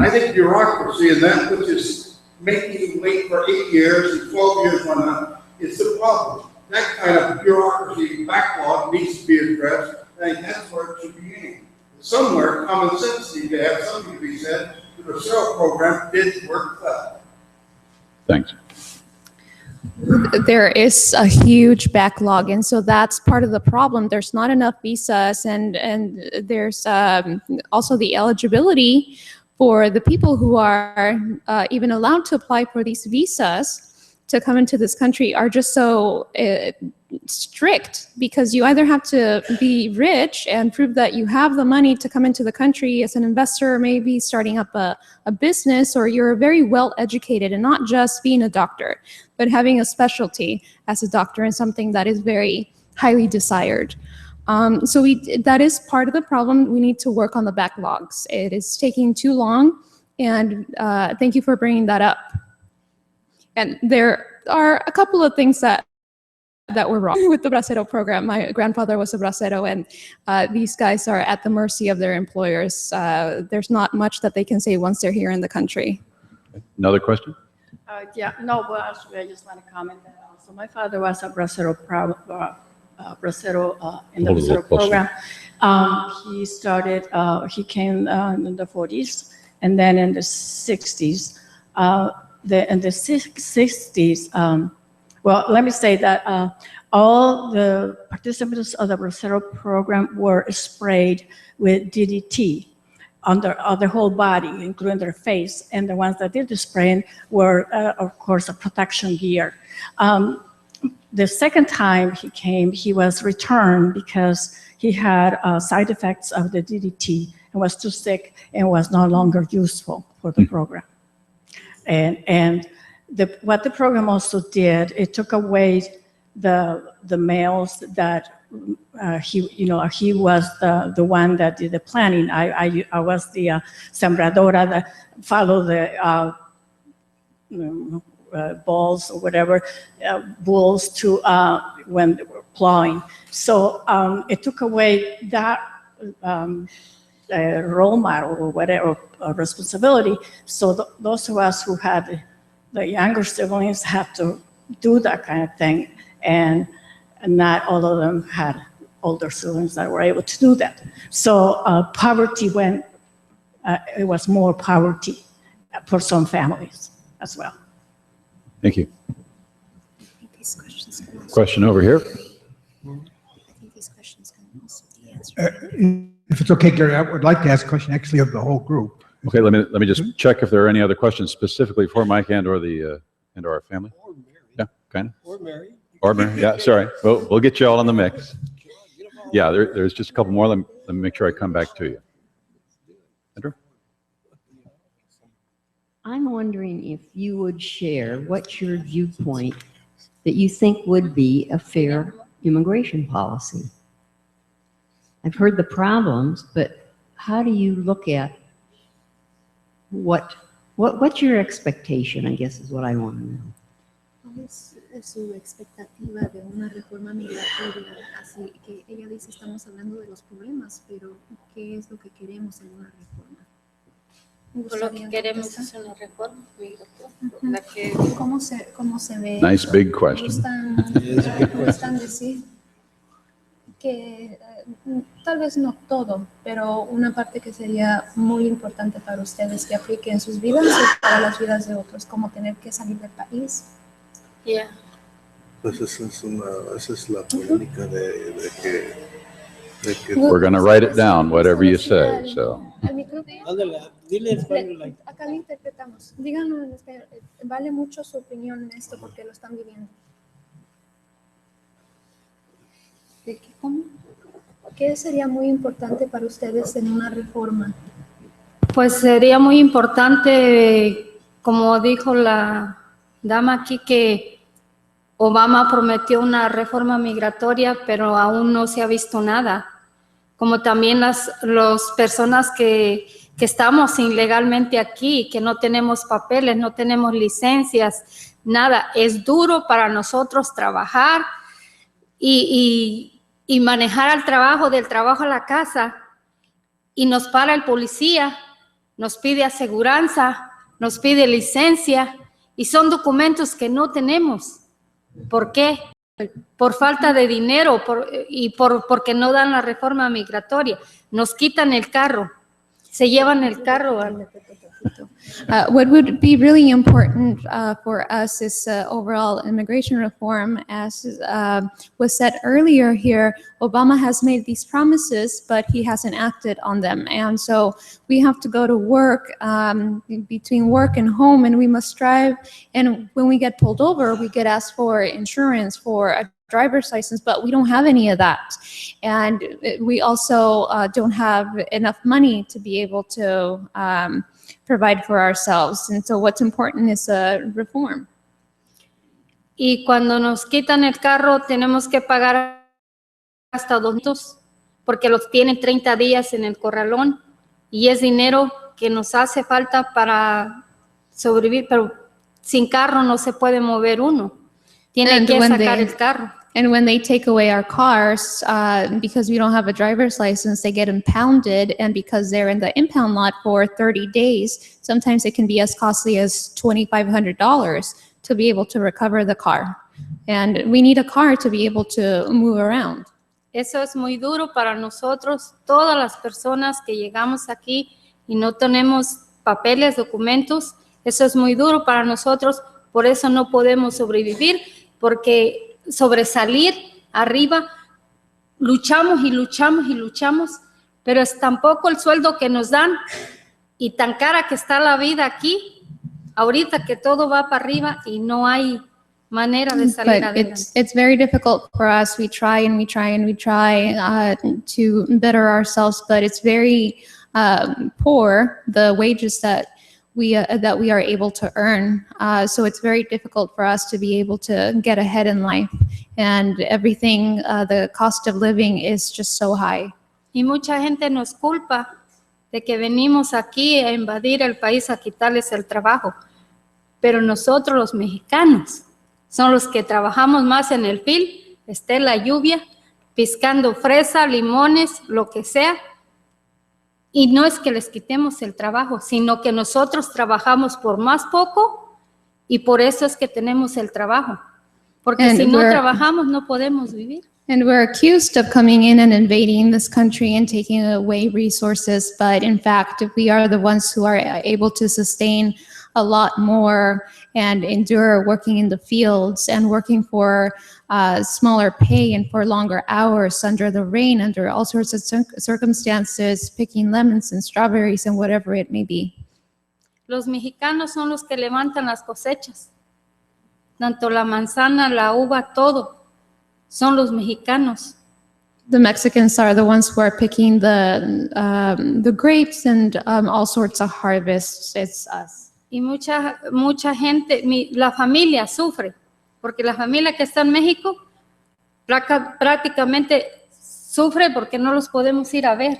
I think bureaucracy and that which is making you wait for 8 years and 12 years on that is the problem. That kind of bureaucracy backlog needs to be addressed. I think that's where it should be aimed. Somewhere, common sense needs to have something to be said. The Bracero program did work well. Thanks. There is a huge backlog, and so that's part of the problem. There's not enough visas, and there's also the eligibility for the people who are even allowed to apply for these visas to come into this country are just so strict, because you either have to be rich and prove that you have the money to come into the country as an investor, maybe starting up a business, or you're very well educated and not just being a doctor, but having a specialty as a doctor and something that is very highly desired. So that is part of the problem. We need to work on the backlogs. It is taking too long, and thank you for bringing that up. And there are a couple of things that were wrong with the bracero program. My grandfather was a bracero, and these guys are at the mercy of their employers. There's not much that they can say once they're here in the country. Another question? Well, actually, I just want to comment that also. My father was a bracero in the bracero program. He came in the 40s, and then in the 60s. In the 60s, well, let me say that all the participants of the bracero program were sprayed with DDT on their whole body, including their face, and the ones that did the spraying were, of course, a protection gear. The second time he came, he was returned because he had side effects of the DDT and was too sick and was no longer useful for the program. And what the program also did, it took away the males that he was the one that did the planning. I was the sembradora that followed the balls or whatever, bulls to when they were plowing. So it took away that role model or whatever responsibility. So those of us who had the younger siblings have to do that kind of thing, and not all of them had older siblings that were able to do that. So poverty it was more poverty for some families as well. Thank you. Question over here. If it's okay, Gary, I would like to ask a question actually of the whole group. Okay, let me just check if there are any other questions specifically for Mike and or our family. Yeah, kind of. Or Mary. Or Mary. Yeah, sorry. We'll get you all in the mix. Yeah, there's just a couple more. Let me make sure I come back to you. Andrew? I'm wondering if you would share what's your viewpoint that you think would be a fair immigration policy. I've heard the problems, but how do you look at what's your expectation, I guess is what I want to know. ¿Cuál es su expectativa de una reforma migratoria? Así que ella dice, estamos hablando de los problemas, pero ¿qué es lo que queremos en una reforma? Lo que queremos es una reforma migratoria. ¿Cómo se ve? Nice big question. Gustan decir que tal vez no todo, pero una parte que sería muy importante para ustedes que aplique en sus vidas y para las vidas de otros, como tener que salir del país. Yeah. Pues esa es la polémica de que We're going to write it down, whatever you say. So. Acá le interpretamos. Díganlo en español. Vale mucho su opinión en esto porque lo están viviendo. ¿Qué sería muy importante para ustedes en una reforma? Pues sería muy importante, como dijo la dama aquí, que Obama prometió una reforma migratoria, pero aún no se ha visto nada. Como también las personas que estamos ilegalmente aquí, que no tenemos papeles, no tenemos licencias, nada. Es duro para nosotros trabajar y manejar al trabajo, del trabajo a la casa, y nos para el policía, nos pide aseguranza, nos pide licencia, y son documentos que no tenemos. ¿Por qué? Por falta de dinero porque no dan la reforma migratoria. Nos quitan el carro, se llevan el carro. What would be really important for us is overall immigration reform. As was said earlier here, Obama has made these promises, but he hasn't acted on them. And so we have to go to work, between work and home, and we must strive. And when we get pulled over, we get asked for insurance, for a driver's license, but we don't have any of that. And we also don't have enough money to be able to provide for ourselves. And so what's important is a reform. Y cuando nos quitan el carro, tenemos que pagar hasta 200 porque los tienen 30 días en el corralón y es dinero que nos hace falta para sobrevivir, pero sin carro no se puede mover uno. Tiene que sacar el carro. And when they take away our cars, because we don't have a driver's license, they get impounded. And because they're in the impound lot for 30 days, sometimes it can be as costly as $2,500 to be able to recover the car. And we need a car to be able to move around. Eso es muy duro para nosotros, todas las personas que llegamos aquí y no tenemos papeles, documentos. Eso es muy duro para nosotros, por eso no podemos sobrevivir, porque sobresalir arriba, luchamos y luchamos y luchamos, pero es tan poco el sueldo que nos dan y tan cara que está la vida aquí, ahorita que todo va para arriba y no hay manera de salir adelante. It's very difficult for us. We try and we try and we try to better ourselves, but it's very poor, the wages that we are able to earn. So it's very difficult for us to be able to get ahead in life. And everything, the cost of living is just so high. Y mucha gente nos culpa de que venimos aquí a invadir el país, a quitarles el trabajo. Pero nosotros los mexicanos son los que trabajamos más en el field, esté la lluvia, piscando fresa, limones, lo que sea. Y no es que les quitemos el trabajo, sino que nosotros trabajamos por más poco y por eso es que tenemos el trabajo. Porque si no trabajamos, no podemos vivir. And we're accused of coming in and invading this country and taking away resources. But in fact, we are the ones who are able to sustain a lot more and endure working in the fields and working for smaller pay and for longer hours under the rain, under all sorts of circumstances, picking lemons and strawberries and whatever it may be. Los mexicanos son los que levantan las cosechas. Tanto la manzana, la uva, todo. Son los mexicanos. The Mexicans are the ones who are picking the grapes and all sorts of harvests. It's us. Y mucha gente, la familia sufre, porque la familia que está en México prácticamente sufre porque no los podemos ir a ver.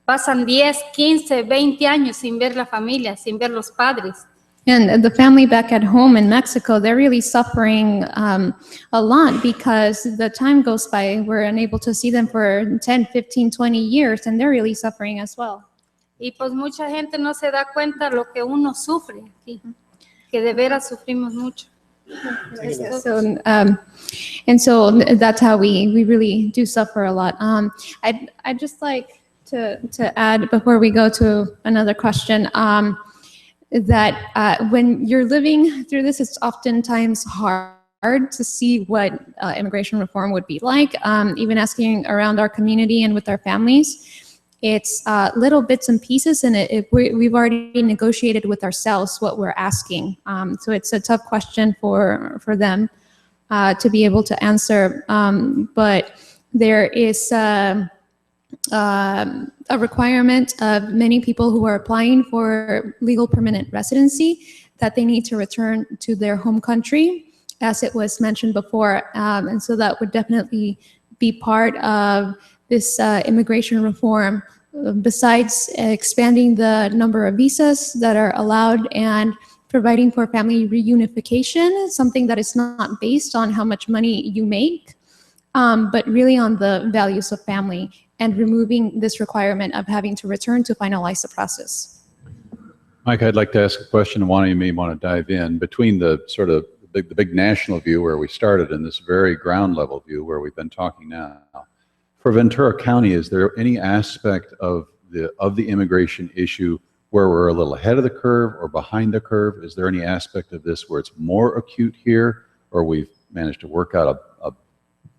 Pasan 10, 15, 20 años sin ver la familia, sin ver los padres. And the family back at home in Mexico, they're really suffering a lot because the time goes by. We're unable to see them for 10, 15, 20 years, and they're really suffering as well. Y pues mucha gente no se da cuenta lo que uno sufre aquí, que de veras sufrimos mucho. So, and so that's how we really do suffer a lot. I'd just like to add before we go to another question, that when you're living through this, it's oftentimes hard to see what immigration reform would be like. Even asking around our community and with our families, it's little bits and pieces, and we've already negotiated with ourselves what we're asking. So it's a tough question for them to be able to answer. But there is a requirement of many people who are applying for legal permanent residency that they need to return to their home country, as it was mentioned before. And so that would definitely be part of this immigration reform, besides expanding the number of visas that are allowed and providing for family reunification, something that is not based on how much money you make, but really on the values of family, and removing this requirement of having to return to finalize the process. Mike, I'd like to ask a question, and one of you may want to dive in. Between the sort of the big national view where we started and this very ground level view where we've been talking now, for Ventura County, is there any aspect of the immigration issue where we're a little ahead of the curve or behind the curve? Is there any aspect of this where it's more acute here, or we've managed to work out a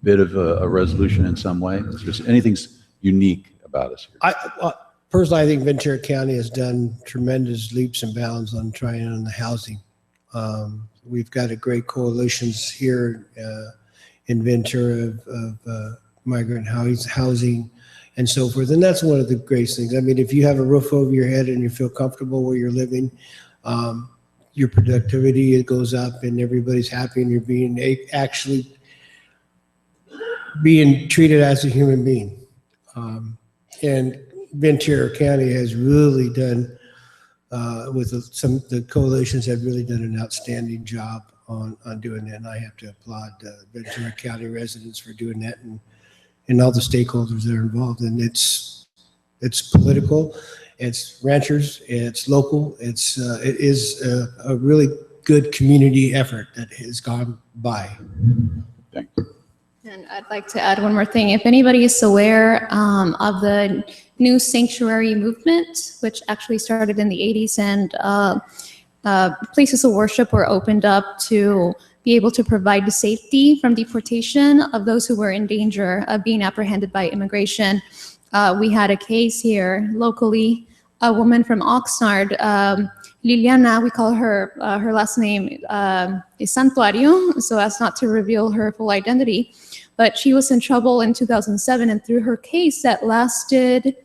bit of a resolution in some way? Is there anything unique about us here? Personally, I think Ventura County has done tremendous leaps and bounds on trying on the housing. We've got a great coalitions here inventor of migrant housing and so forth. And that's one of the great things. I mean, if you have a roof over your head and you feel comfortable where you're living, your productivity, it goes up and everybody's happy and you're being actually being treated as a human being. And Ventura County has really done, with the coalitions have really done an outstanding job on doing that. And I have to applaud Ventura County residents for doing that, and all the stakeholders that are involved. And it's political, it's ranchers, it's local, it is a really good community effort that has gone by. Thank you. And I'd like to add one more thing. If anybody is aware of the new sanctuary movement, which actually started in the 80s, and places of worship were opened up to be able to provide the safety from deportation of those who were in danger of being apprehended by immigration. We had a case here locally, a woman from Oxnard, Liliana, we call her, her last name is Santuario, so as not to reveal her full identity. But she was in trouble in 2007, and through her case that lasted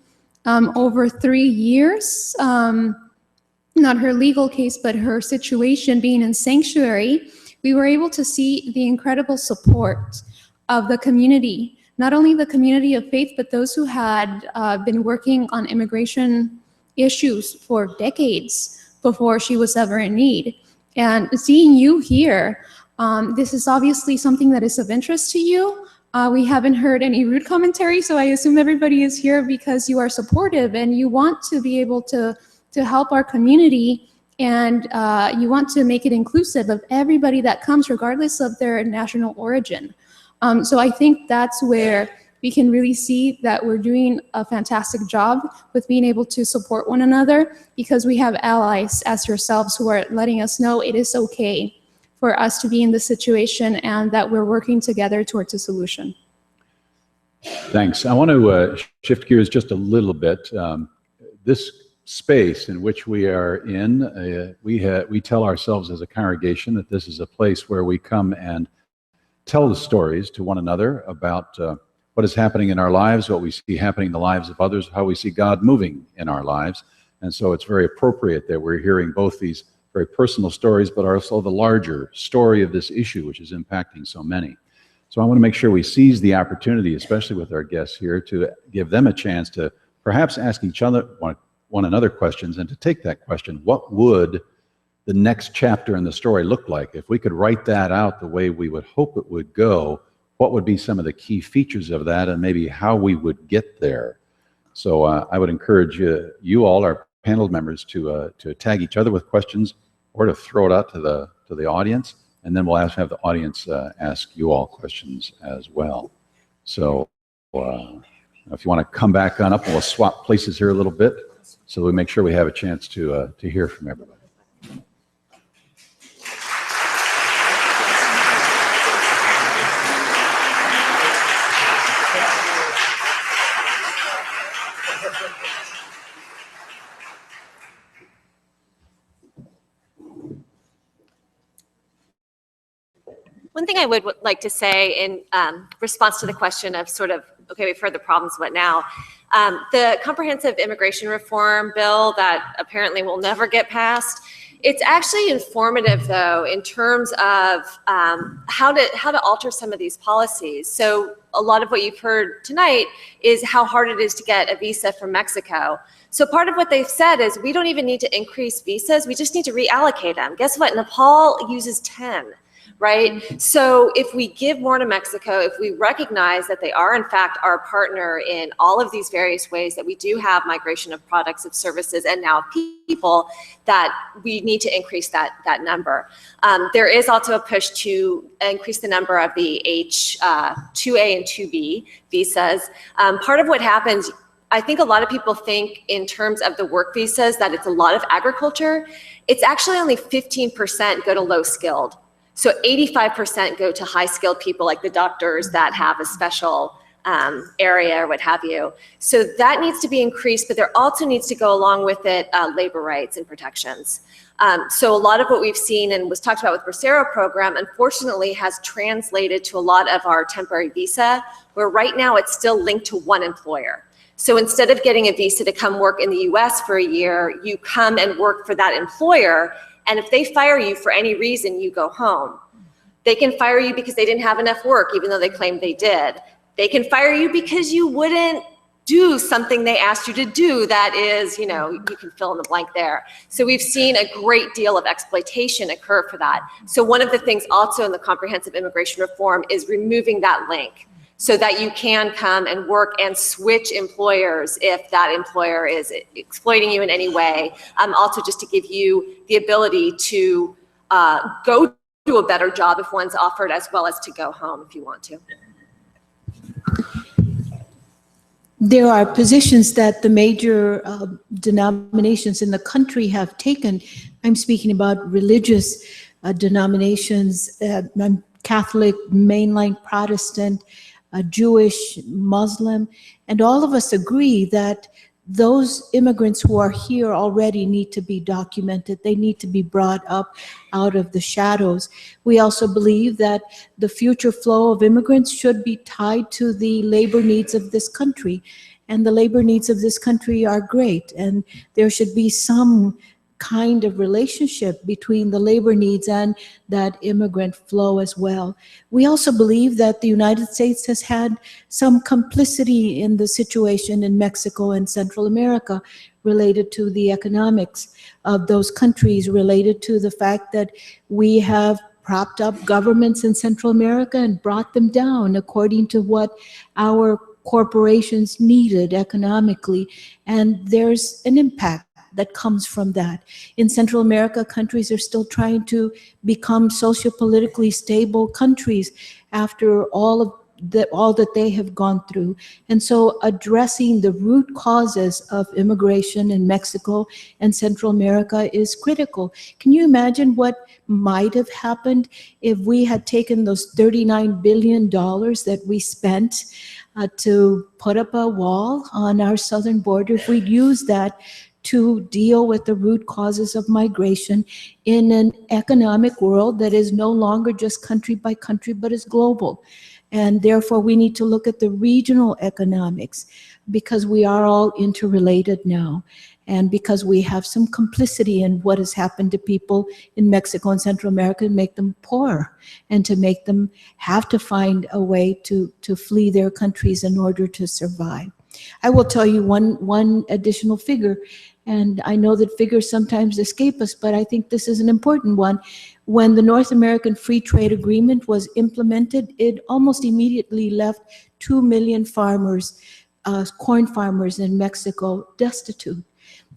over 3 years, not her legal case, but her situation being in sanctuary, we were able to see the incredible support of the community, not only the community of faith, but those who had been working on immigration issues for decades before she was ever in need. And seeing you here, this is obviously something that is of interest to you. We haven't heard any rude commentary, so I assume everybody is here because you are supportive and you want to be able to help our community, and you want to make it inclusive of everybody that comes, regardless of their national origin. So I think that's where we can really see that we're doing a fantastic job with being able to support one another, because we have allies as yourselves who are letting us know it is okay for us to be in this situation and that we're working together towards a solution. Thanks. I want to shift gears just a little bit. This space in which we are in, we tell ourselves as a congregation that this is a place where we come and tell the stories to one another about what is happening in our lives, what we see happening in the lives of others, how we see God moving in our lives. And so it's very appropriate that we're hearing both these very personal stories, but also the larger story of this issue, which is impacting so many. So I want to make sure we seize the opportunity, especially with our guests here, to give them a chance to perhaps ask each other one another questions, and to take that question, what would the next chapter in the story look like? If we could write that out the way we would hope it would go, what would be some of the key features of that, and maybe how we would get there? So I would encourage you all, our panel members, to tag each other with questions, or to throw it out to the audience, and then we'll have the audience ask you all questions as well. So if you want to come back on up, we'll swap places here a little bit, so we make sure we have a chance to hear from everybody. One thing I would like to say in response to the question of sort of, okay, we've heard the problems, what now? The comprehensive immigration reform bill that apparently will never get passed, it's actually informative, though, in terms of how to alter some of these policies. So a lot of what you've heard tonight is how hard it is to get a visa from Mexico. So part of what they've said is we don't even need to increase visas, we just need to reallocate them. Guess what? Nepal uses 10. Right? So if we give more to Mexico, if we recognize that they are in fact our partner in all of these various ways, that we do have migration of products, of services, and now people, that we need to increase that number. There is also a push to increase the number of the H-2A and 2B visas. Part of what happens, I think a lot of people think in terms of the work visas that it's a lot of agriculture. It's actually only 15% go to low skilled. So 85% go to high skilled people like the doctors that have a special area or what have you. So that needs to be increased, but there also needs to go along with it labor rights and protections. So a lot of what we've seen and was talked about with Bracero program, unfortunately, has translated to a lot of our temporary visa, where right now it's still linked to one employer. So instead of getting a visa to come work in the US for a year, you come and work for that employer, and if they fire you for any reason, you go home. They can fire you because they didn't have enough work, even though they claimed they did. They can fire you because you wouldn't do something they asked you to do that is, you know, you can fill in the blank there. So we've seen a great deal of exploitation occur for that. So one of the things also in the comprehensive immigration reform is removing that link so that you can come and work and switch employers if that employer is exploiting you in any way. Also just to give you the ability to go do a better job if one's offered, as well as to go home if you want to. There are positions that the major denominations in the country have taken. I'm speaking about religious denominations, Catholic, mainline Protestant, Jewish, Muslim, and all of us agree that those immigrants who are here already need to be documented. They need to be brought up out of the shadows. We also believe that the future flow of immigrants should be tied to the labor needs of this country. And the labor needs of this country are great. And there should be some kind of relationship between the labor needs and that immigrant flow as well. We also believe that the United States has had some complicity in the situation in Mexico and Central America related to the economics of those countries, related to the fact that we have propped up governments in Central America and brought them down according to what our corporations needed economically. And there's an impact that comes from that. In Central America, countries are still trying to become socio-politically stable countries after all that they have gone through. And so addressing the root causes of immigration in Mexico and Central America is critical. Can you imagine what might have happened if we had taken those $39 billion that we spent to put up a wall on our southern border? If we'd used that to deal with the root causes of migration in an economic world that is no longer just country by country, but is global. And therefore, we need to look at the regional economics because we are all interrelated now. And because we have some complicity in what has happened to people in Mexico and Central America to make them poor and to make them have to find a way to flee their countries in order to survive. I will tell you one additional figure, and I know that figures sometimes escape us, but I think this is an important one. When the North American Free Trade Agreement was implemented, it almost immediately left 2 million farmers, corn farmers in Mexico, destitute.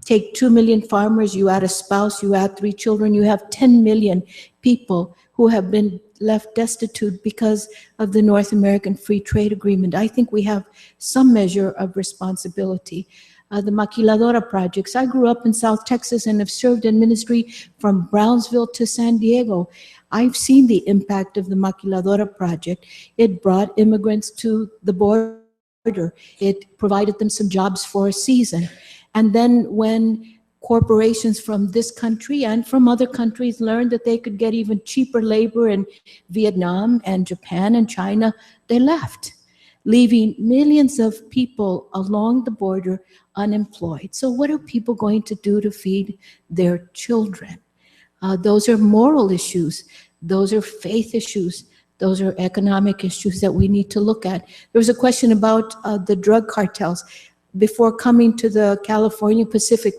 Take 2 million farmers, you add a spouse, you add 3 children, you have 10 million people who have been left destitute because of the North American Free Trade Agreement. I think we have some measure of responsibility. The Maquiladora projects. I grew up in South Texas and have served in ministry from Brownsville to San Diego. I've seen the impact of the Maquiladora project. It brought immigrants to the border. It provided them some jobs for a season. And then when corporations from this country and from other countries learned that they could get even cheaper labor in Vietnam and Japan and China, they left, leaving millions of people along the border unemployed. So what are people going to do to feed their children? Those are moral issues. Those are faith issues. Those are economic issues that we need to look at. There was a question about the drug cartels. Before coming to the California Pacific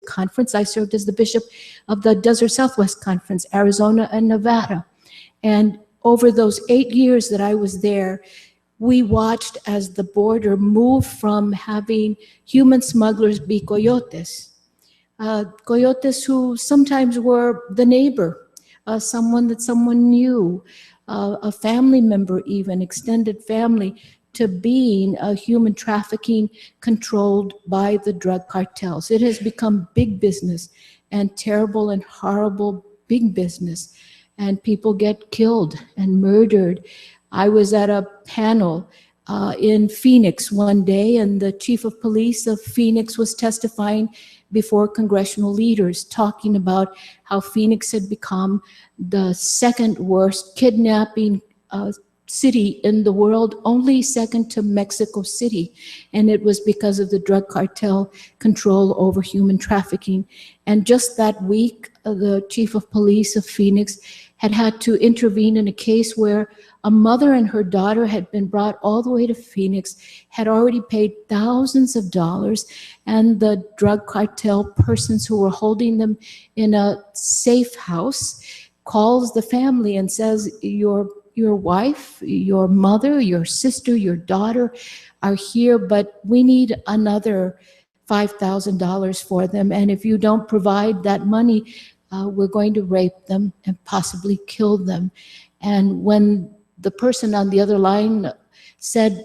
Conference, I served as the bishop of the Desert Southwest Conference, Arizona and Nevada. And over those 8 years that I was there, we watched as the border moved from having human smugglers be coyotes. Coyotes who sometimes were the neighbor, someone that someone knew, a family member even, extended family, to being a human trafficking controlled by the drug cartels. It has become big business, and terrible and horrible big business. And people get killed and murdered. I was at a panel in Phoenix one day, and the chief of police of Phoenix was testifying before congressional leaders, talking about how Phoenix had become the second worst kidnapping city in the world, only second to Mexico City. And it was because of the drug cartel control over human trafficking. And just that week, the chief of police of Phoenix had to intervene in a case where a mother and her daughter had been brought all the way to Phoenix, had already paid thousands of dollars, and the drug cartel persons who were holding them in a safe house calls the family and says, your wife, your mother, your sister, your daughter are here, but we need another $5,000 for them. And if you don't provide that money, we're going to rape them and possibly kill them. And when the person on the other line said,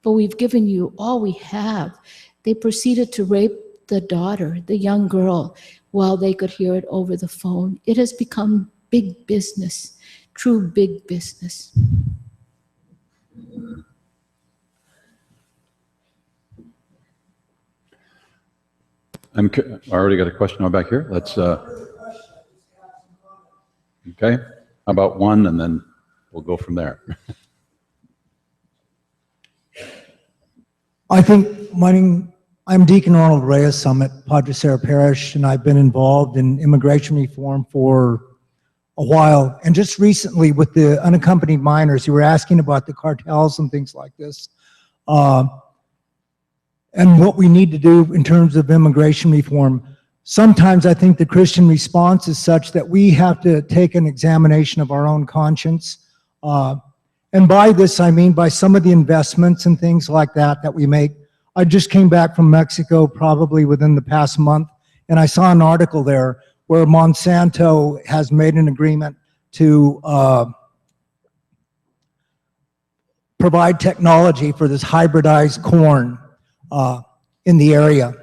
but we've given you all we have, they proceeded to rape the daughter, the young girl, while they could hear it over the phone. It has become big business. True big business. I already got a question over back here. Let's, okay. How about one, and then we'll go from there. I think I'm Deacon Ronald Reyes. I'm at Padre Serra Parish, and I've been involved in immigration reform for a while. And just recently with the unaccompanied minors, you were asking about the cartels and things like this. And what we need to do in terms of immigration reform. Sometimes I think the Christian response is such that we have to take an examination of our own conscience. And by this, I mean by some of the investments and things like that that we make. I just came back from Mexico probably within the past month, and I saw an article there where Monsanto has made an agreement to provide technology for this hybridized corn in the area.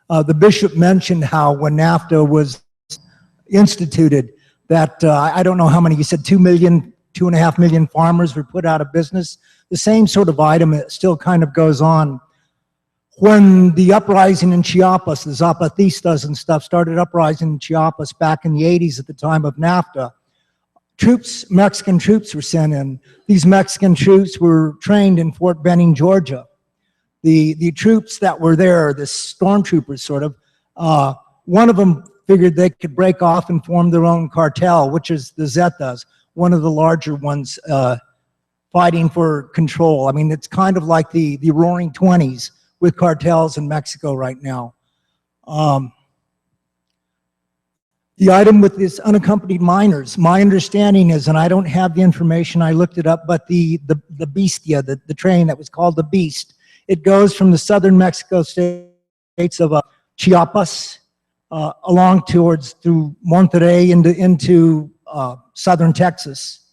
The bishop mentioned how when NAFTA was instituted that, I don't know how many, you said 2 million, 2.5 million farmers were put out of business. The same sort of item still kind of goes on. When the uprising in Chiapas, the Zapatistas and stuff started uprising in Chiapas back in the 80s at the time of NAFTA, Mexican troops were sent in. These Mexican troops were trained in Fort Benning, Georgia. The troops that were there, the stormtroopers sort of, one of them figured they could break off and form their own cartel, which is the Zetas, one of the larger ones fighting for control. I mean, it's kind of like the Roaring Twenties with cartels in Mexico right now. The item with this unaccompanied minors, my understanding is, and I don't have the information, I looked it up, but the Bestia, the train that was called the Beast, it goes from the southern Mexico states of Chiapas along through Monterrey into southern Texas.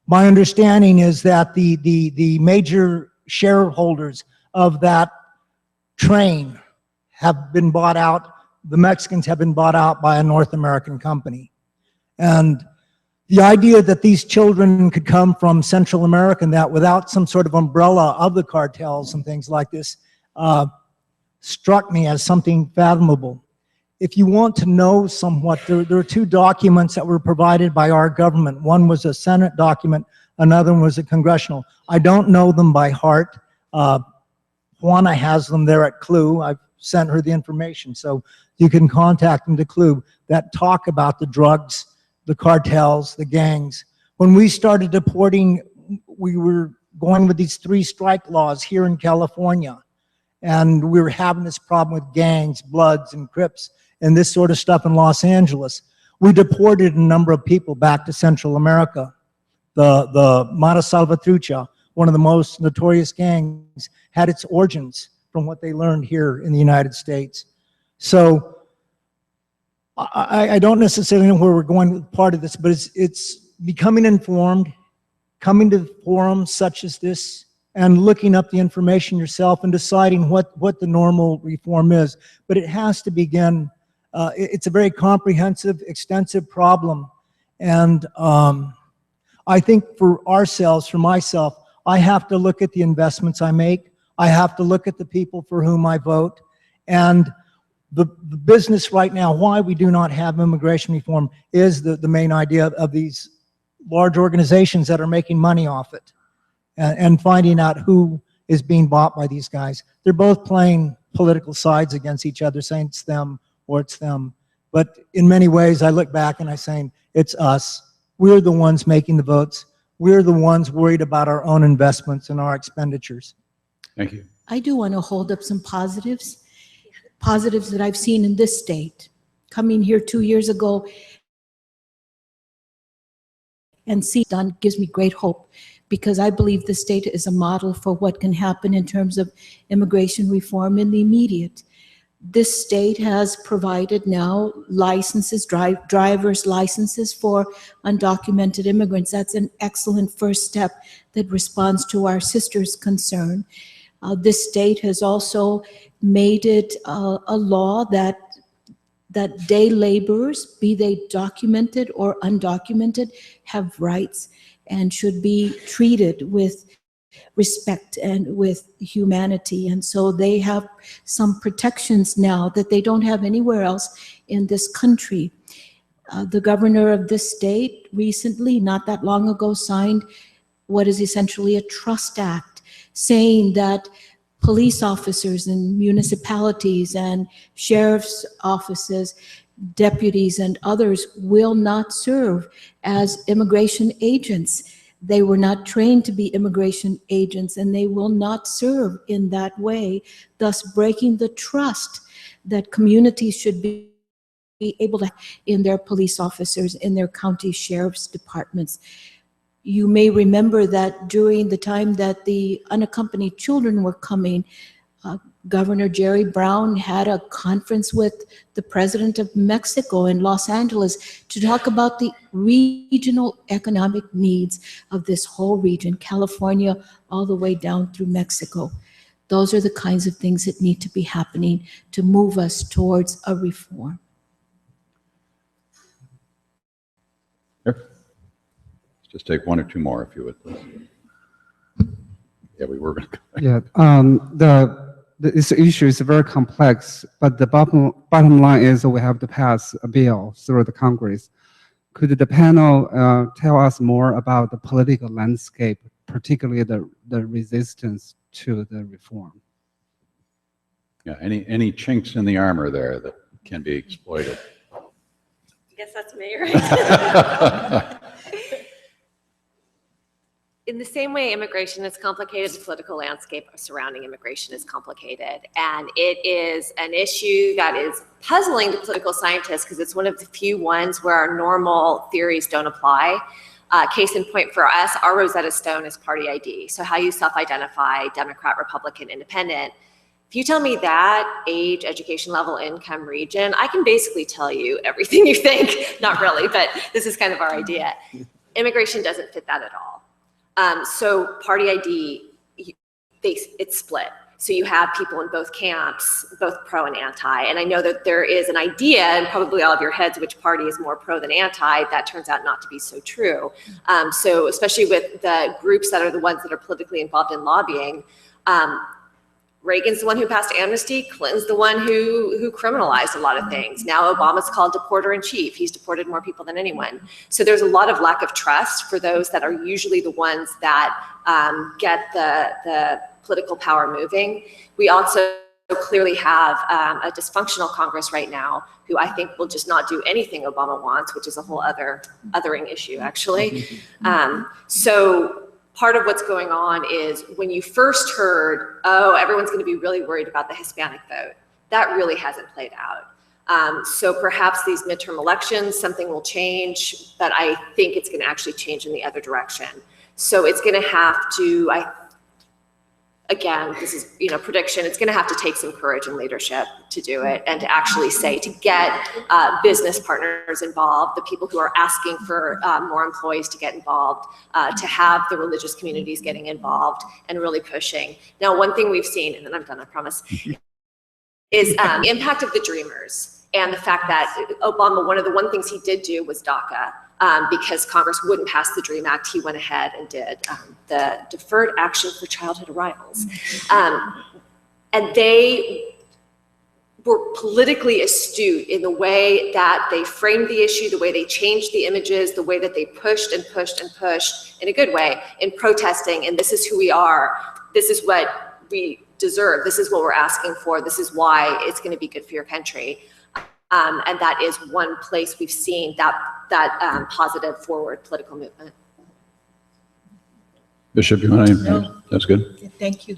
My understanding is that the major shareholders of that train have been bought out. The Mexicans have been bought out by a North American company. And the idea that these children could come from Central America and that without some sort of umbrella of the cartels and things like this struck me as something fathomable. If you want to know somewhat, there are two documents that were provided by our government. One was a Senate document, another one was a congressional. I don't know them by heart. Juana has them there at CLU. I've sent her the information, so you can contact them to CLU that talk about the drugs, the cartels, the gangs. When we started deporting, we were going with these 3 strike laws here in California, and we were having this problem with gangs, Bloods, and Crips, and this sort of stuff in Los Angeles. We deported a number of people back to Central America. The Mata Salvatrucha, one of the most notorious gangs, had its origins from what they learned here in the United States. So I don't necessarily know where we're going with part of this, but it's becoming informed, coming to forums such as this, and looking up the information yourself and deciding what the normal reform is. But it has to begin, it's a very comprehensive, extensive problem. And I think for ourselves, for myself, I have to look at the investments I make. I have to look at the people for whom I vote. And the business right now, why we do not have immigration reform, is the main idea of these large organizations that are making money off it and finding out who is being bought by these guys. They're both playing political sides against each other, saying it's them or it's them. But in many ways, I look back and I'm saying it's us. We're the ones making the votes. We're the ones worried about our own investments and our expenditures. Thank you. I do want to hold up some positives that I've seen in this state. Coming here 2 years ago and see done gives me great hope, because I believe the state is a model for what can happen in terms of immigration reform in the immediate. This state has provided now licenses, driver's licenses for undocumented immigrants. That's an excellent first step that responds to our sister's concern. This state has also made it a law that day laborers, be they documented or undocumented, have rights and should be treated with respect and with humanity. And so they have some protections now that they don't have anywhere else in this country. The governor of this state recently, not that long ago, signed what is essentially a trust act, saying that police officers in municipalities and sheriff's offices, deputies and others will not serve as immigration agents. They were not trained to be immigration agents, and they will not serve in that way, thus breaking the trust that communities should be able to in their police officers, in their county sheriff's departments. You may remember that during the time that the unaccompanied children were coming, Governor Jerry Brown had a conference with the president of Mexico in Los Angeles to talk about the regional economic needs of this whole region, California, all the way down through Mexico. Those are the kinds of things that need to be happening to move us towards a reform. Here. Let's just take one or two more, if you would, please. Yeah, we were going to. Yeah, this issue is very complex, but the bottom line is we have to pass a bill through the Congress. Could the panel tell us more about the political landscape, particularly the resistance to the reform? Yeah, any chinks in the armor there that can be exploited? I guess that's me, right? In the same way immigration is complicated, the political landscape surrounding immigration is complicated. And it is an issue that is puzzling to political scientists because it's one of the few ones where our normal theories don't apply. Case in point for us, our Rosetta Stone is party ID. So how you self-identify, Democrat, Republican, Independent. If you tell me that, age, education level, income, region, I can basically tell you everything you think. Not really, but this is kind of our idea. Immigration doesn't fit that at all. So party ID, it's split. So you have people in both camps, both pro and anti. And I know that there is an idea, and probably all of your heads, which party is more pro than anti. That turns out not to be so true. So especially with the groups that are the ones that are politically involved in lobbying, Reagan's the one who passed amnesty. Clinton's the one who criminalized a lot of things. Now Obama's called deporter in chief. He's deported more people than anyone. So there's a lot of lack of trust for those that are usually the ones that get the political power moving. We also clearly have a dysfunctional Congress right now who I think will just not do anything Obama wants, which is a whole othering issue, actually. So part of what's going on is when you first heard, oh, everyone's going to be really worried about the Hispanic vote, that really hasn't played out. So perhaps these midterm elections, something will change, but I think it's going to actually change in the other direction. So it's going to have to, again, this is prediction, it's going to have to take some courage and leadership to do it and to actually say, to get business partners involved, the people who are asking for more employees to get involved, to have the religious communities getting involved and really pushing. Now, one thing we've seen, and then I'm done, I promise, is the impact of the Dreamers and the fact that Obama, one things he did do was DACA. because Congress wouldn't pass the DREAM Act, he went ahead and did the Deferred Action for Childhood Arrivals. And they were politically astute in the way that they framed the issue, the way they changed the images, the way that they pushed and pushed and pushed in a good way in protesting. And this is who we are. This is what we deserve. This is what we're asking for. This is why it's going to be good for your country. And that is one place we've seen that positive forward political movement. Bishop, you want to? No. That's good. Thank you.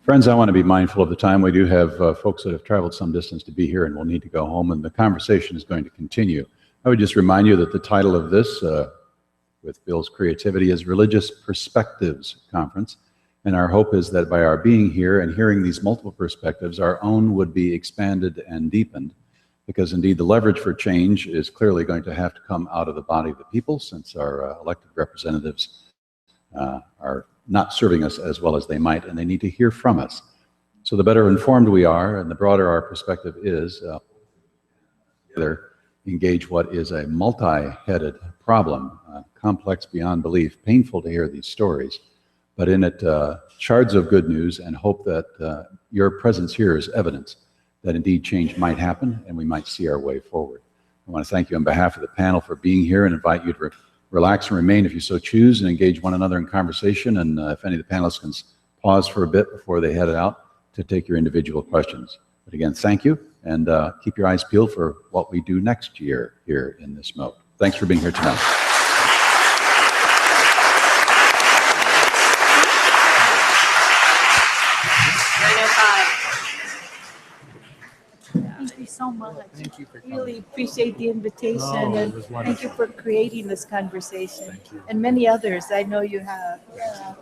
Friends, I want to be mindful of the time. We do have folks that have traveled some distance to be here and will need to go home, and the conversation is going to continue. I would just remind you that the title of this, with Bill's creativity, is Religious Perspectives Conference. And our hope is that by our being here and hearing these multiple perspectives, our own would be expanded and deepened, because indeed the leverage for change is clearly going to have to come out of the body of the people, since our elected representatives are not serving us as well as they might, and they need to hear from us. So the better informed we are, and the broader our perspective is, together engage what is a multi-headed problem, complex beyond belief, painful to hear these stories, but in it shards of good news, and hope that your presence here is evidence that indeed change might happen and we might see our way forward. I want to thank you on behalf of the panel for being here and invite you to relax and remain if you so choose, and engage one another in conversation. And if any of the panelists can pause for a bit before they head out to take your individual questions. But again, thank you, and keep your eyes peeled for what we do next year here in this mode. Thanks for being here tonight. Thank you so much. Thank you for coming. Really appreciate the invitation, Oh, it and was thank you wonderful. for creating this conversation. Thank you. And many others I know you have. Yeah.